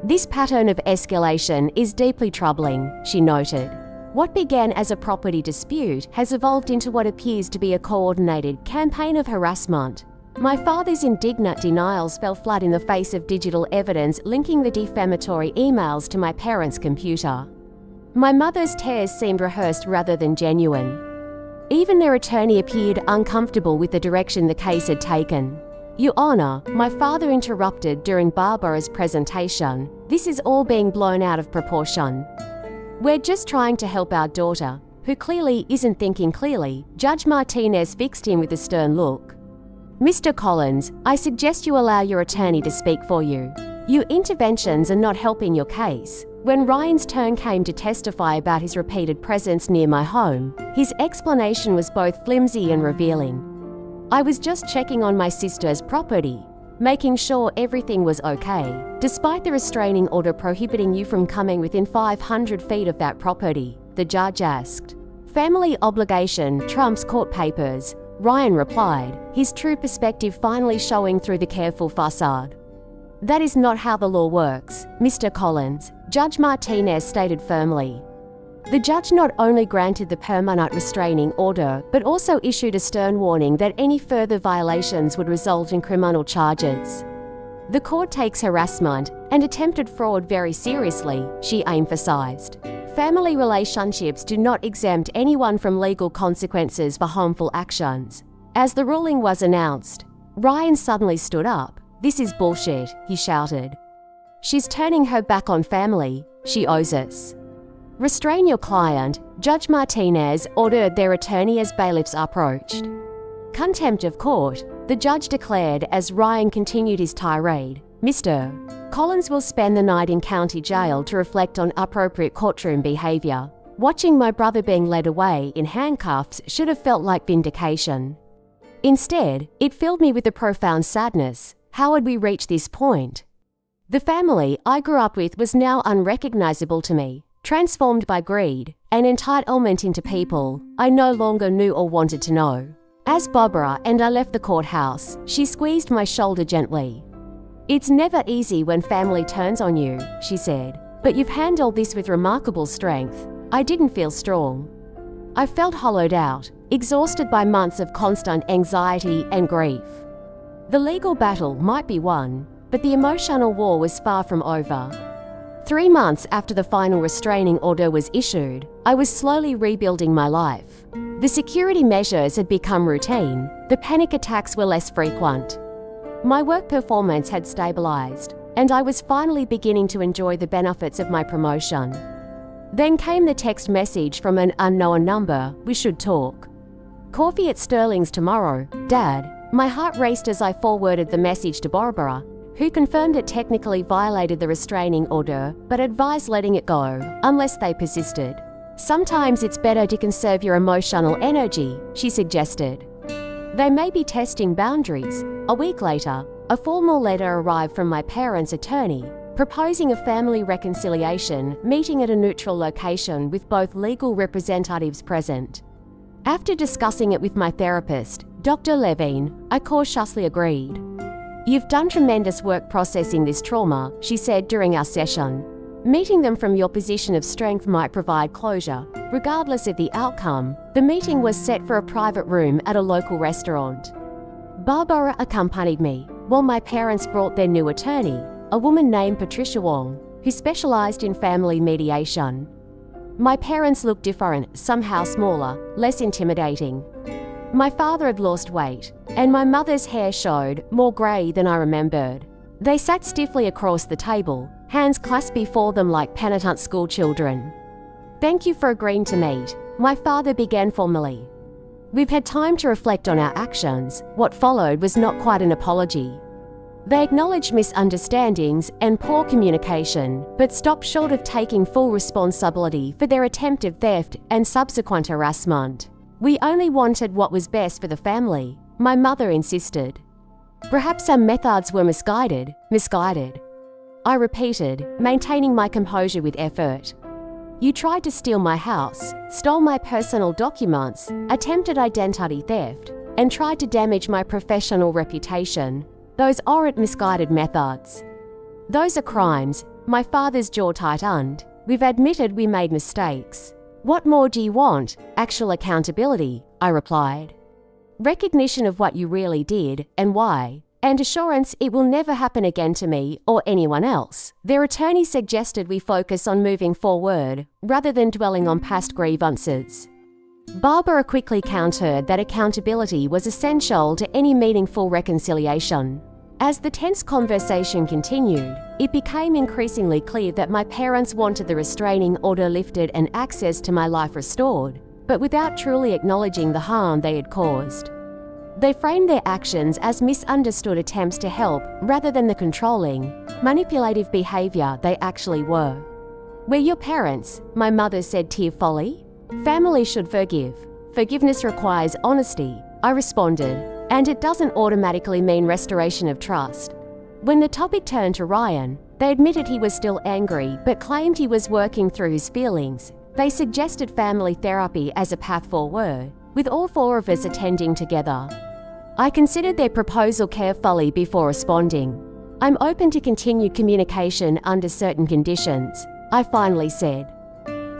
"This pattern of escalation is deeply troubling," she noted. "What began as a property dispute has evolved into what appears to be a coordinated campaign of harassment." My father's indignant denials fell flat in the face of digital evidence linking the defamatory emails to my parents' computer. My mother's tears seemed rehearsed rather than genuine. Even their attorney appeared uncomfortable with the direction the case had taken. "Your Honor," my father interrupted during Barbara's presentation, "this is all being blown out of proportion. We're just trying to help our daughter, who clearly isn't thinking clearly." Judge Martinez fixed him with a stern look. "Mr. Collins, I suggest you allow your attorney to speak for you. Your interventions are not helping your case." When Ryan's turn came to testify about his repeated presence near my home, his explanation was both flimsy and revealing. "I was just checking on my sister's property, making sure everything was okay, despite the restraining order prohibiting you from coming within 500 feet of that property," the judge asked. "Family obligation trumps court papers," Ryan replied, his true perspective finally showing through the careful facade. "That is not how the law works, Mr. Collins," Judge Martinez stated firmly. The judge not only granted the permanent restraining order, but also issued a stern warning that any further violations would result in criminal charges. "The court takes harassment and attempted fraud very seriously," she emphasized. "Family relationships do not exempt anyone from legal consequences for harmful actions." As the ruling was announced, Ryan suddenly stood up. "This is bullshit," he shouted. "She's turning her back on family. She owes us." "Restrain your client," Judge Martinez ordered their attorney as bailiffs approached. "Contempt of court," the judge declared as Ryan continued his tirade. "Mr. Collins will spend the night in county jail to reflect on appropriate courtroom behavior. Watching my brother being led away in handcuffs should have felt like vindication. Instead, it filled me with a profound sadness. How had we reached this point? The family I grew up with was now unrecognizable to me, transformed by greed and entitlement into people I no longer knew or wanted to know." As Barbara and I left the courthouse, she squeezed my shoulder gently. "It's never easy when family turns on you," she said, "but you've handled this with remarkable strength." I didn't feel strong. I felt hollowed out, exhausted by months of constant anxiety and grief. The legal battle might be won, but the emotional war was far from over. 3 months after the final restraining order was issued, I was slowly rebuilding my life. The security measures had become routine, the panic attacks were less frequent. My work performance had stabilized, and I was finally beginning to enjoy the benefits of my promotion. Then came the text message from an unknown number, "We should talk." "Coffee at Sterling's tomorrow, Dad." My heart raced as I forwarded the message to Barbara, who confirmed it technically violated the restraining order, but advised letting it go, unless they persisted. "Sometimes it's better to conserve your emotional energy," she suggested. "They may be testing boundaries." A week later, a formal letter arrived from my parents' attorney, proposing a family reconciliation meeting at a neutral location with both legal representatives present. After discussing it with my therapist, Dr. Levine, I cautiously agreed. "You've done tremendous work processing this trauma," she said during our session. "Meeting them from your position of strength might provide closure." Regardless of the outcome, the meeting was set for a private room at a local restaurant. Barbara accompanied me, while my parents brought their new attorney, a woman named Patricia Wong, who specialized in family mediation. My parents looked different, somehow smaller, less intimidating. My father had lost weight, and my mother's hair showed more grey than I remembered. They sat stiffly across the table, hands clasped before them like penitent schoolchildren. "Thank you for agreeing to meet," my father began formally. "We've had time to reflect on our actions." What followed was not quite an apology. They acknowledged misunderstandings and poor communication, but stopped short of taking full responsibility for their attempted theft and subsequent harassment. "We only wanted what was best for the family," my mother insisted. "Perhaps our methods were misguided." I repeated, maintaining my composure with effort. "You tried to steal my house, stole my personal documents, attempted identity theft, and tried to damage my professional reputation. Those aren't misguided methods. Those are crimes." My father's jaw tightened. "We've admitted we made mistakes. What more do you want?" "Actual accountability," I replied. "Recognition of what you really did and why, and assurance it will never happen again to me or anyone else." Their attorney suggested we focus on moving forward rather than dwelling on past grievances. Barbara quickly countered that accountability was essential to any meaningful reconciliation. As the tense conversation continued, it became increasingly clear that my parents wanted the restraining order lifted and access to my life restored, but without truly acknowledging the harm they had caused. They framed their actions as misunderstood attempts to help rather than the controlling, manipulative behavior they actually were. "We're your parents," my mother said tearfully. "Families should forgive. Forgiveness requires honesty," I responded, "and it doesn't automatically mean restoration of trust." When the topic turned to Ryan, they admitted he was still angry but claimed he was working through his feelings. They suggested family therapy as a path forward, with all four of us attending together. I considered their proposal carefully before responding. "I'm open to continued communication under certain conditions," I finally said.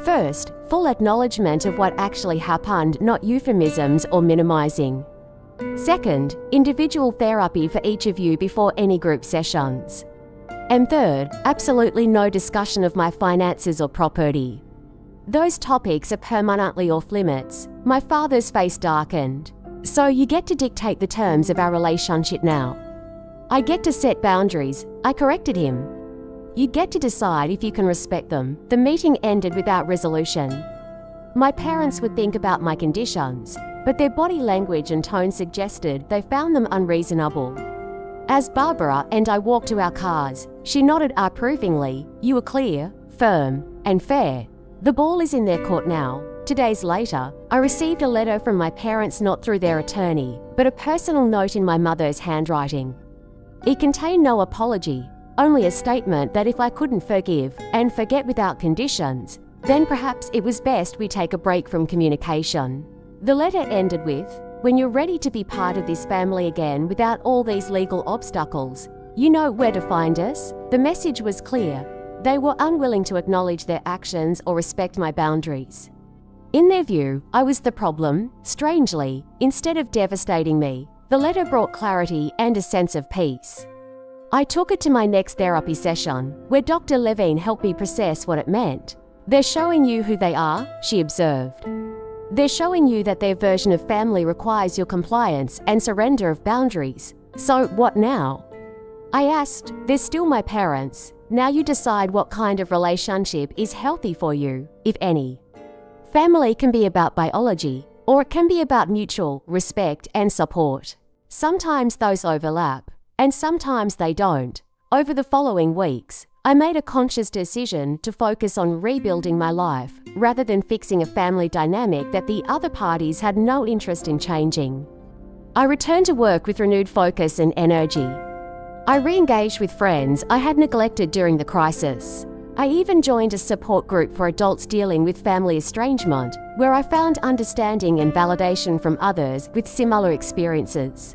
First, full acknowledgement of what actually happened, not euphemisms or minimizing. Second, individual therapy for each of you before any group sessions. And third, absolutely no discussion of my finances or property. Those topics are permanently off limits. My father's face darkened. "So you get to dictate the terms of our relationship now." "I get to set boundaries," I corrected him. "You get to decide if you can respect them." The meeting ended without resolution. My parents would think about my conditions, but their body language and tone suggested they found them unreasonable. As Barbara and I walked to our cars, she nodded approvingly. "You were clear, firm, and fair. The ball is in their court now." 2 days later, I received a letter from my parents, not through their attorney, but a personal note in my mother's handwriting. It contained no apology, only a statement that if I couldn't forgive and forget without conditions, then perhaps it was best we take a break from communication. The letter ended with, "When you're ready to be part of this family again without all these legal obstacles, you know where to find us." The message was clear. They were unwilling to acknowledge their actions or respect my boundaries. In their view, I was the problem. Strangely, instead of devastating me, the letter brought clarity and a sense of peace. I took it to my next therapy session, where Dr. Levine helped me process what it meant. "They're showing you who they are," she observed. "They're showing you that their version of family requires your compliance and surrender of boundaries. So what now?" I asked. "They're still my parents. Now you decide what kind of relationship is healthy for you, if any. Family can be about biology, or it can be about mutual respect and support. Sometimes those overlap, and sometimes they don't." Over the following weeks, I made a conscious decision to focus on rebuilding my life, rather than fixing a family dynamic that the other parties had no interest in changing. I returned to work with renewed focus and energy. I re-engaged with friends I had neglected during the crisis. I even joined a support group for adults dealing with family estrangement, where I found understanding and validation from others with similar experiences.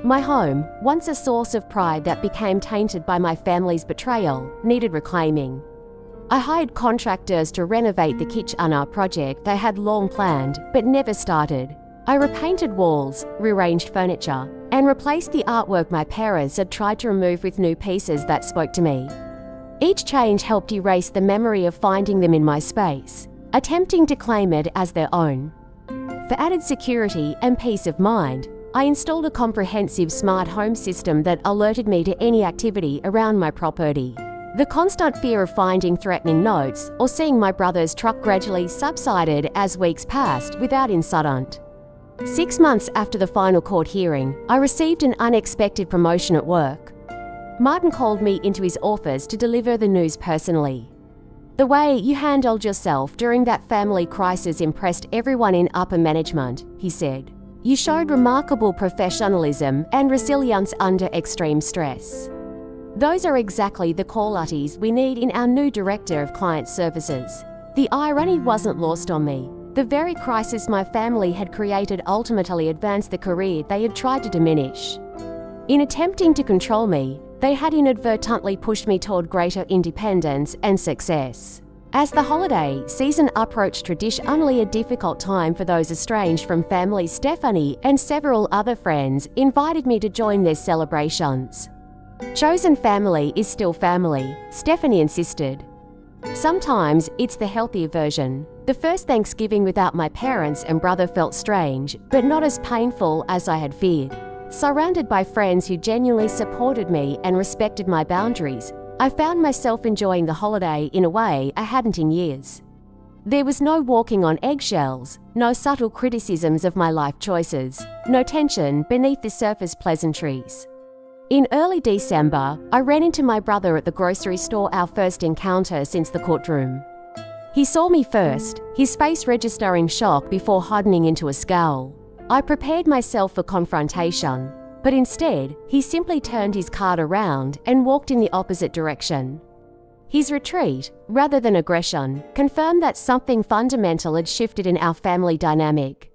My home, once a source of pride that became tainted by my family's betrayal, needed reclaiming. I hired contractors to renovate the kitchen project they had long planned but never started. I repainted walls, rearranged furniture, and replaced the artwork my parents had tried to remove with new pieces that spoke to me. Each change helped erase the memory of finding them in my space, attempting to claim it as their own. For added security and peace of mind, I installed a comprehensive smart home system that alerted me to any activity around my property. The constant fear of finding threatening notes or seeing my brother's truck gradually subsided as weeks passed without incident. 6 months after the final court hearing, I received an unexpected promotion at work. Martin called me into his office to deliver the news personally. "The way you handled yourself during that family crisis impressed everyone in upper management," he said. "You showed remarkable professionalism and resilience under extreme stress." Those are exactly the qualities we need in our new Director of Client Services. The irony wasn't lost on me. The very crisis my family had created ultimately advanced the career they had tried to diminish. In attempting to control me, they had inadvertently pushed me toward greater independence and success. As the holiday season approached, traditionally a difficult time for those estranged from family, Stephanie and several other friends invited me to join their celebrations. "Chosen family is still family," Stephanie insisted. "Sometimes it's the healthier version. The first Thanksgiving without my parents and brother felt strange, but not as painful as I had feared. Surrounded by friends who genuinely supported me and respected my boundaries, I found myself enjoying the holiday in a way I hadn't in years. There was no walking on eggshells, no subtle criticisms of my life choices, no tension beneath the surface pleasantries. In early December, I ran into my brother at the grocery store, our first encounter since the courtroom. He saw me first, his face registering shock before hardening into a scowl. I prepared myself for confrontation, but instead, he simply turned his cart around and walked in the opposite direction. His retreat, rather than aggression, confirmed that something fundamental had shifted in our family dynamic.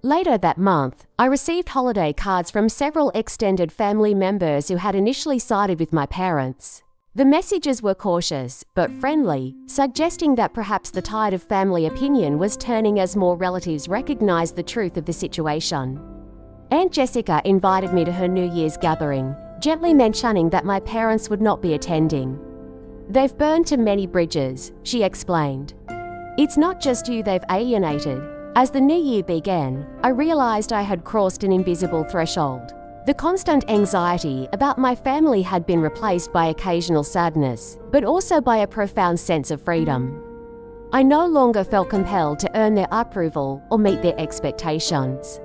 Later that month, I received holiday cards from several extended family members who had initially sided with my parents. The messages were cautious, but friendly, suggesting that perhaps the tide of family opinion was turning as more relatives recognized the truth of the situation. Aunt Jessica invited me to her New Year's gathering, gently mentioning that my parents would not be attending. "They've burned too many bridges," she explained. "It's not just you they've alienated." As the new year began, I realized I had crossed an invisible threshold. The constant anxiety about my family had been replaced by occasional sadness, but also by a profound sense of freedom. I no longer felt compelled to earn their approval or meet their expectations.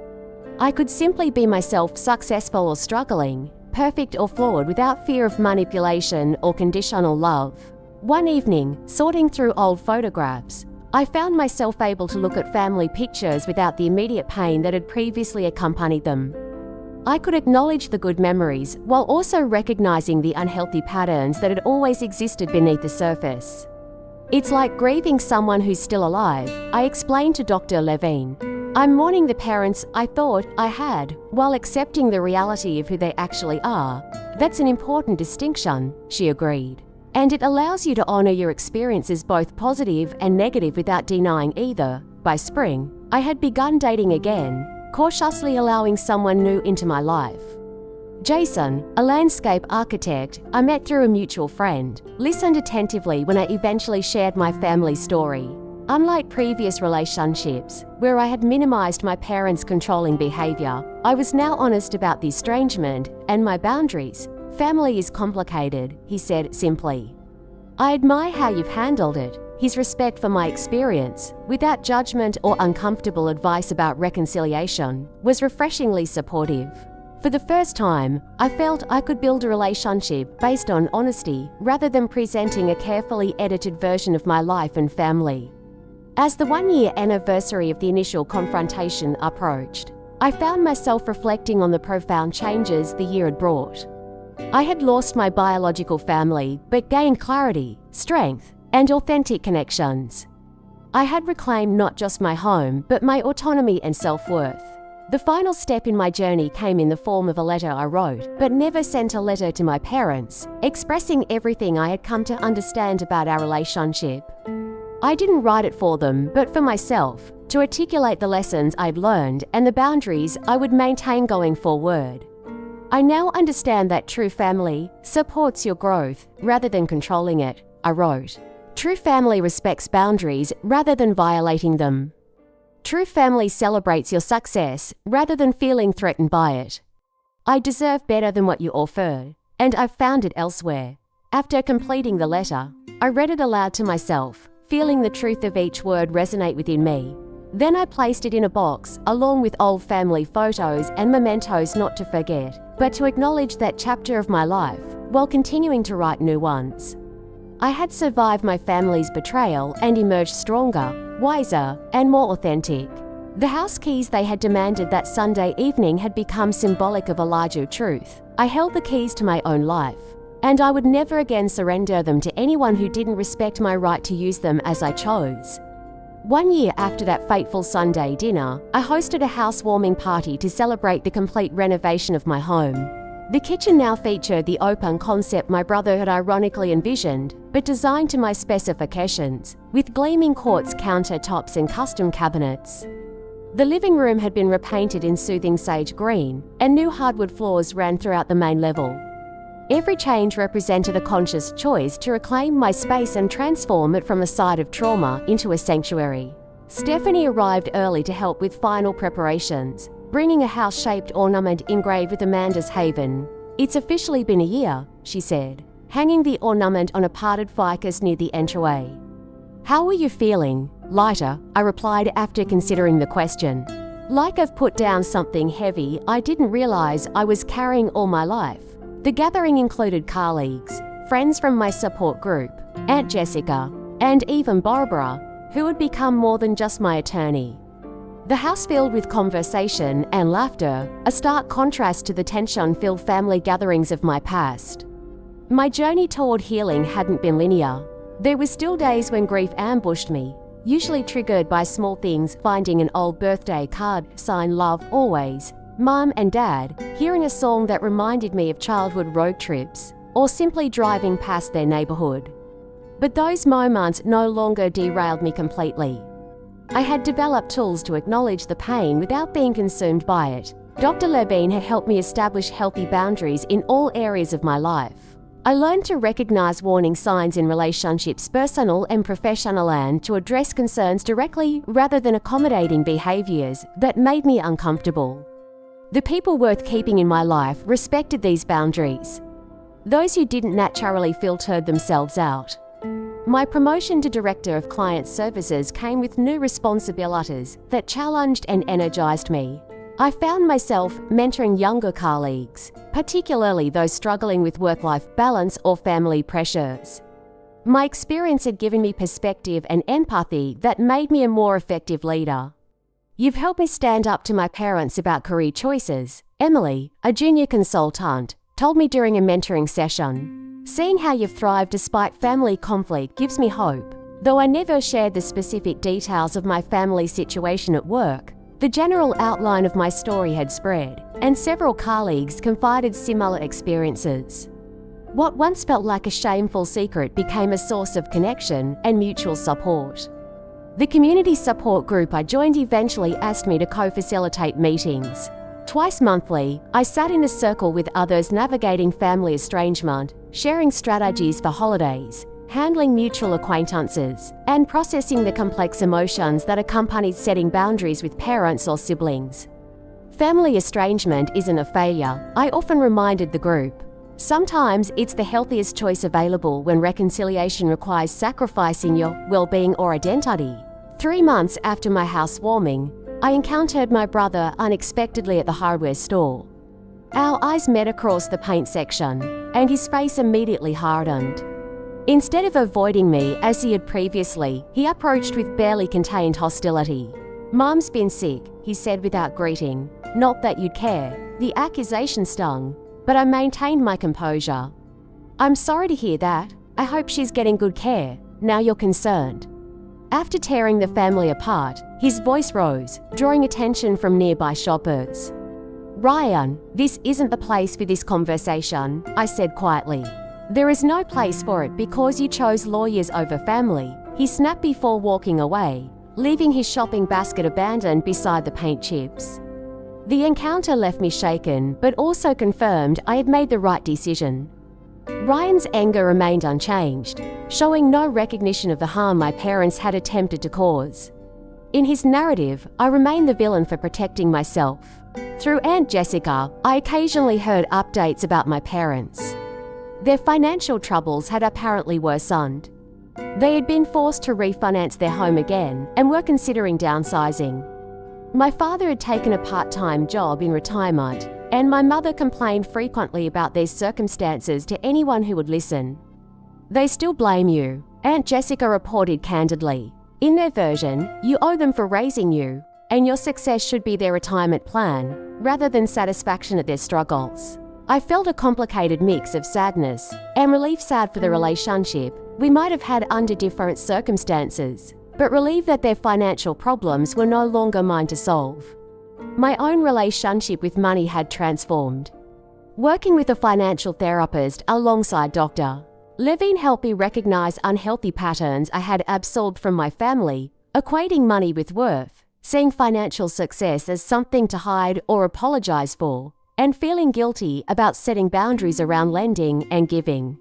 I could simply be myself, successful or struggling, perfect or flawed, without fear of manipulation or conditional love. One evening, sorting through old photographs, I found myself able to look at family pictures without the immediate pain that had previously accompanied them. I could acknowledge the good memories while also recognizing the unhealthy patterns that had always existed beneath the surface. "It's like grieving someone who's still alive," I explained to Dr. Levine. "I'm mourning the parents I thought I had, while accepting the reality of who they actually are. That's an important distinction," she agreed. "And it allows you to honor your experiences, both positive and negative, without denying either." By spring, I had begun dating again, cautiously allowing someone new into my life. Jason, a landscape architect I met through a mutual friend, listened attentively when I eventually shared my family story. Unlike previous relationships, where I had minimized my parents' controlling behavior, I was now honest about the estrangement and my boundaries. "Family is complicated," he said simply. "I admire how you've handled it." His respect for my experience, without judgment or uncomfortable advice about reconciliation, was refreshingly supportive. For the first time, I felt I could build a relationship based on honesty rather than presenting a carefully edited version of my life and family. As the one-year anniversary of the initial confrontation approached, I found myself reflecting on the profound changes the year had brought. I had lost my biological family, but gained clarity, strength, and authentic connections. I had reclaimed not just my home, but my autonomy and self-worth. The final step in my journey came in the form of a letter I wrote, but never sent a letter to my parents, expressing everything I had come to understand about our relationship. I didn't write it for them, but for myself, to articulate the lessons I'd learned and the boundaries I would maintain going forward. "I now understand that true family supports your growth rather than controlling it," I wrote. "True family respects boundaries rather than violating them. True family celebrates your success rather than feeling threatened by it. I deserve better than what you offered, and I've found it elsewhere." After completing the letter, I read it aloud to myself, feeling the truth of each word resonate within me. Then I placed it in a box, along with old family photos and mementos not to forget, but to acknowledge that chapter of my life, while continuing to write new ones. I had survived my family's betrayal and emerged stronger, wiser, and more authentic. The house keys they had demanded that Sunday evening had become symbolic of a larger truth. I held the keys to my own life, and I would never again surrender them to anyone who didn't respect my right to use them as I chose. 1 year after that fateful Sunday dinner, I hosted a housewarming party to celebrate the complete renovation of my home. The kitchen now featured the open concept my brother had ironically envisioned, but designed to my specifications, with gleaming quartz countertops and custom cabinets. The living room had been repainted in soothing sage green, and new hardwood floors ran throughout the main level. Every change represented a conscious choice to reclaim my space and transform it from a site of trauma into a sanctuary. Stephanie arrived early to help with final preparations, bringing a house-shaped ornament engraved with Amanda's Haven. "It's officially been a year," she said, hanging the ornament on a parted ficus near the entryway. "How were you feeling?" "Lighter," I replied after considering the question. "Like I've put down something heavy I didn't realize I was carrying all my life." The gathering included colleagues, friends from my support group, Aunt Jessica, and even Barbara, who had become more than just my attorney. The house filled with conversation and laughter, a stark contrast to the tension-filled family gatherings of my past. My journey toward healing hadn't been linear. There were still days when grief ambushed me, usually triggered by small things: finding an old birthday card signed "Love Always," Mum and Dad, hearing a song that reminded me of childhood road trips, or simply driving past their neighborhood. But those moments no longer derailed me completely. I had developed tools to acknowledge the pain without being consumed by it. Dr. Levine had helped me establish healthy boundaries in all areas of my life. I learned to recognize warning signs in relationships, personal and professional, and to address concerns directly rather than accommodating behaviors that made me uncomfortable. The people worth keeping in my life respected these boundaries. Those who didn't naturally filtered themselves out. My promotion to Director of Client Services came with new responsibilities that challenged and energized me. I found myself mentoring younger colleagues, particularly those struggling with work-life balance or family pressures. My experience had given me perspective and empathy that made me a more effective leader. "You've helped me stand up to my parents about career choices," Emily, a junior consultant, told me during a mentoring session. "Seeing how you've thrived despite family conflict gives me hope." Though I never shared the specific details of my family situation at work, the general outline of my story had spread, and several colleagues confided similar experiences. What once felt like a shameful secret became a source of connection and mutual support. The community support group I joined eventually asked me to co-facilitate meetings. Twice monthly, I sat in a circle with others navigating family estrangement, sharing strategies for holidays, handling mutual acquaintances, and processing the complex emotions that accompanied setting boundaries with parents or siblings. Family estrangement isn't a failure, I often reminded the group. Sometimes it's the healthiest choice available when reconciliation requires sacrificing your well-being or identity. 3 months after my housewarming, I encountered my brother unexpectedly at the hardware store. Our eyes met across the paint section, and his face immediately hardened. Instead of avoiding me as he had previously, he approached with barely contained hostility. "Mum's been sick," he said without greeting. "Not that you'd care." The accusation stung, but I maintained my composure. "I'm sorry to hear that. I hope she's getting good care. Now you're concerned." After tearing the family apart, his voice rose, drawing attention from nearby shoppers. "Ryan, this isn't the place for this conversation," I said quietly. "There is no place for it because you chose lawyers over family," he snapped before walking away, leaving his shopping basket abandoned beside the paint chips. The encounter left me shaken, but also confirmed I had made the right decision. Ryan's anger remained unchanged, showing no recognition of the harm my parents had attempted to cause. In his narrative, I remained the villain for protecting myself. Through Aunt Jessica, I occasionally heard updates about my parents. Their financial troubles had apparently worsened. They had been forced to refinance their home again and were considering downsizing. My father had taken a part-time job in retirement, and my mother complained frequently about their circumstances to anyone who would listen. "They still blame you," Aunt Jessica reported candidly. "In their version, you owe them for raising you, and your success should be their retirement plan, rather than satisfaction at their struggles." I felt a complicated mix of sadness and relief, sad for the relationship we might have had under different circumstances, but relieved that their financial problems were no longer mine to solve. My own relationship with money had transformed. Working with a financial therapist alongside Dr. Levine helped me recognize unhealthy patterns I had absorbed from my family, equating money with worth, seeing financial success as something to hide or apologize for, and feeling guilty about setting boundaries around lending and giving.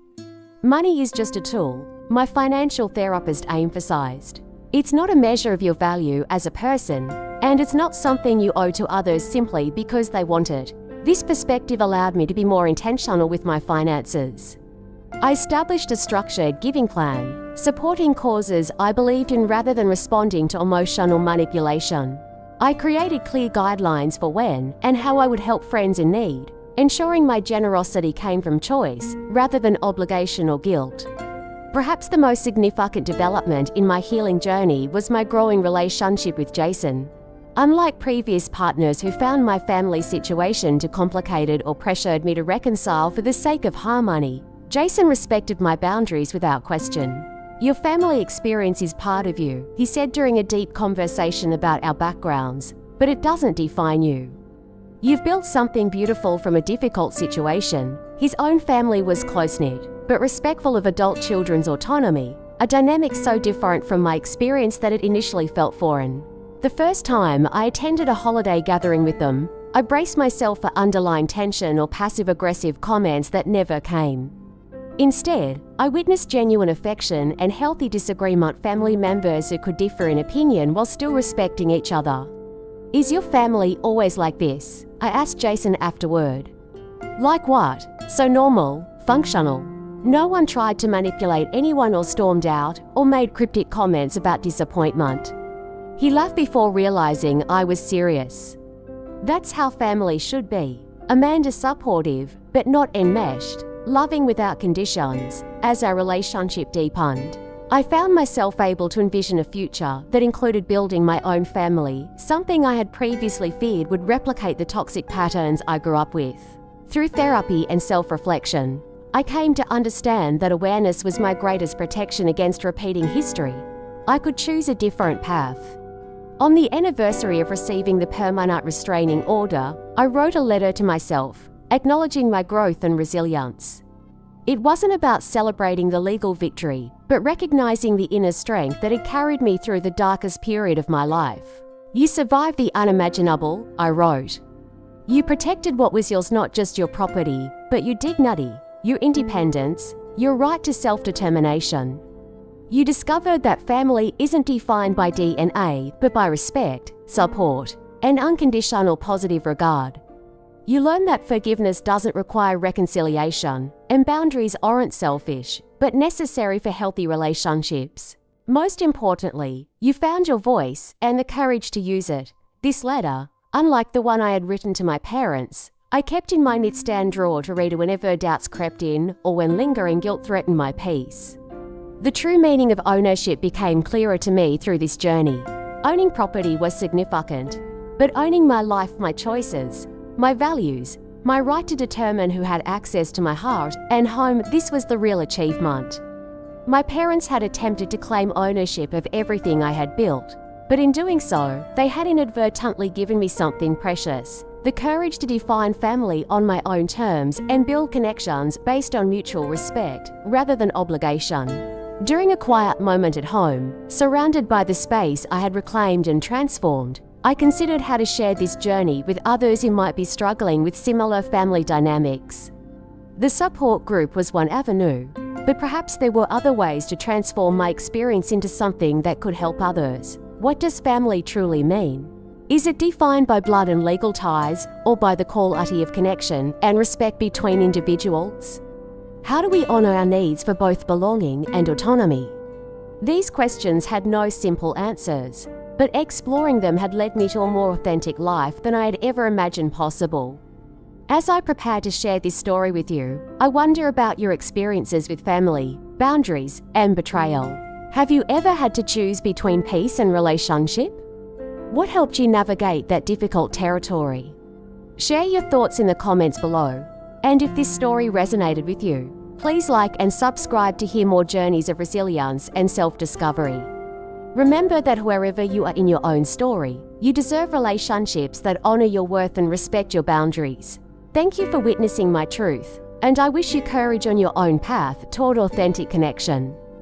Money is just a tool, my financial therapist emphasized. It's not a measure of your value as a person, and it's not something you owe to others simply because they want it. This perspective allowed me to be more intentional with my finances. I established a structured giving plan, supporting causes I believed in rather than responding to emotional manipulation. I created clear guidelines for when and how I would help friends in need, ensuring my generosity came from choice rather than obligation or guilt. Perhaps the most significant development in my healing journey was my growing relationship with Jason. Unlike previous partners who found my family situation too complicated or pressured me to reconcile for the sake of harmony, Jason respected my boundaries without question. "Your family experience is part of you," he said during a deep conversation about our backgrounds, "but it doesn't define you. You've built something beautiful from a difficult situation." His own family was close-knit, but respectful of adult children's autonomy, a dynamic so different from my experience that it initially felt foreign. The first time I attended a holiday gathering with them, I braced myself for underlying tension or passive-aggressive comments that never came. Instead, I witnessed genuine affection and healthy disagreement, family members who could differ in opinion while still respecting each other. "Is your family always like this?" I asked Jason afterward. "Like what?" "So normal, functional. No one tried to manipulate anyone or stormed out or made cryptic comments about disappointment." He laughed before realizing I was serious. "That's how family should be. Amanda supportive, but not enmeshed. Loving without conditions." As our relationship deepened, I found myself able to envision a future that included building my own family, something I had previously feared would replicate the toxic patterns I grew up with. Through therapy and self-reflection, I came to understand that awareness was my greatest protection against repeating history. I could choose a different path. On the anniversary of receiving the permanent restraining order, I wrote a letter to myself, acknowledging my growth and resilience. It wasn't about celebrating the legal victory, but recognizing the inner strength that had carried me through the darkest period of my life. "You survived the unimaginable," I wrote. "You protected what was yours, not just your property, but your dignity, your independence, your right to self-determination. You discovered that family isn't defined by DNA, but by respect, support, and unconditional positive regard. You learn that forgiveness doesn't require reconciliation, and boundaries aren't selfish, but necessary for healthy relationships. Most importantly, you found your voice and the courage to use it." This letter, unlike the one I had written to my parents, I kept in my nightstand drawer to read whenever doubts crept in or when lingering guilt threatened my peace. The true meaning of ownership became clearer to me through this journey. Owning property was significant, but owning my life, my choices, my values, my right to determine who had access to my heart and home, this was the real achievement. My parents had attempted to claim ownership of everything I had built, but in doing so, they had inadvertently given me something precious: the courage to define family on my own terms and build connections based on mutual respect rather than obligation. During a quiet moment at home, surrounded by the space I had reclaimed and transformed, I considered how to share this journey with others who might be struggling with similar family dynamics. The support group was one avenue, but perhaps there were other ways to transform my experience into something that could help others. What does family truly mean? Is it defined by blood and legal ties, or by the quality of connection and respect between individuals? How do we honor our needs for both belonging and autonomy? These questions had no simple answers, but exploring them had led me to a more authentic life than I had ever imagined possible. As I prepare to share this story with you, I wonder about your experiences with family, boundaries, and betrayal. Have you ever had to choose between peace and relationship? What helped you navigate that difficult territory? Share your thoughts in the comments below. And if this story resonated with you, please like and subscribe to hear more journeys of resilience and self-discovery. Remember that wherever you are in your own story, you deserve relationships that honor your worth and respect your boundaries. Thank you for witnessing my truth, and I wish you courage on your own path toward authentic connection.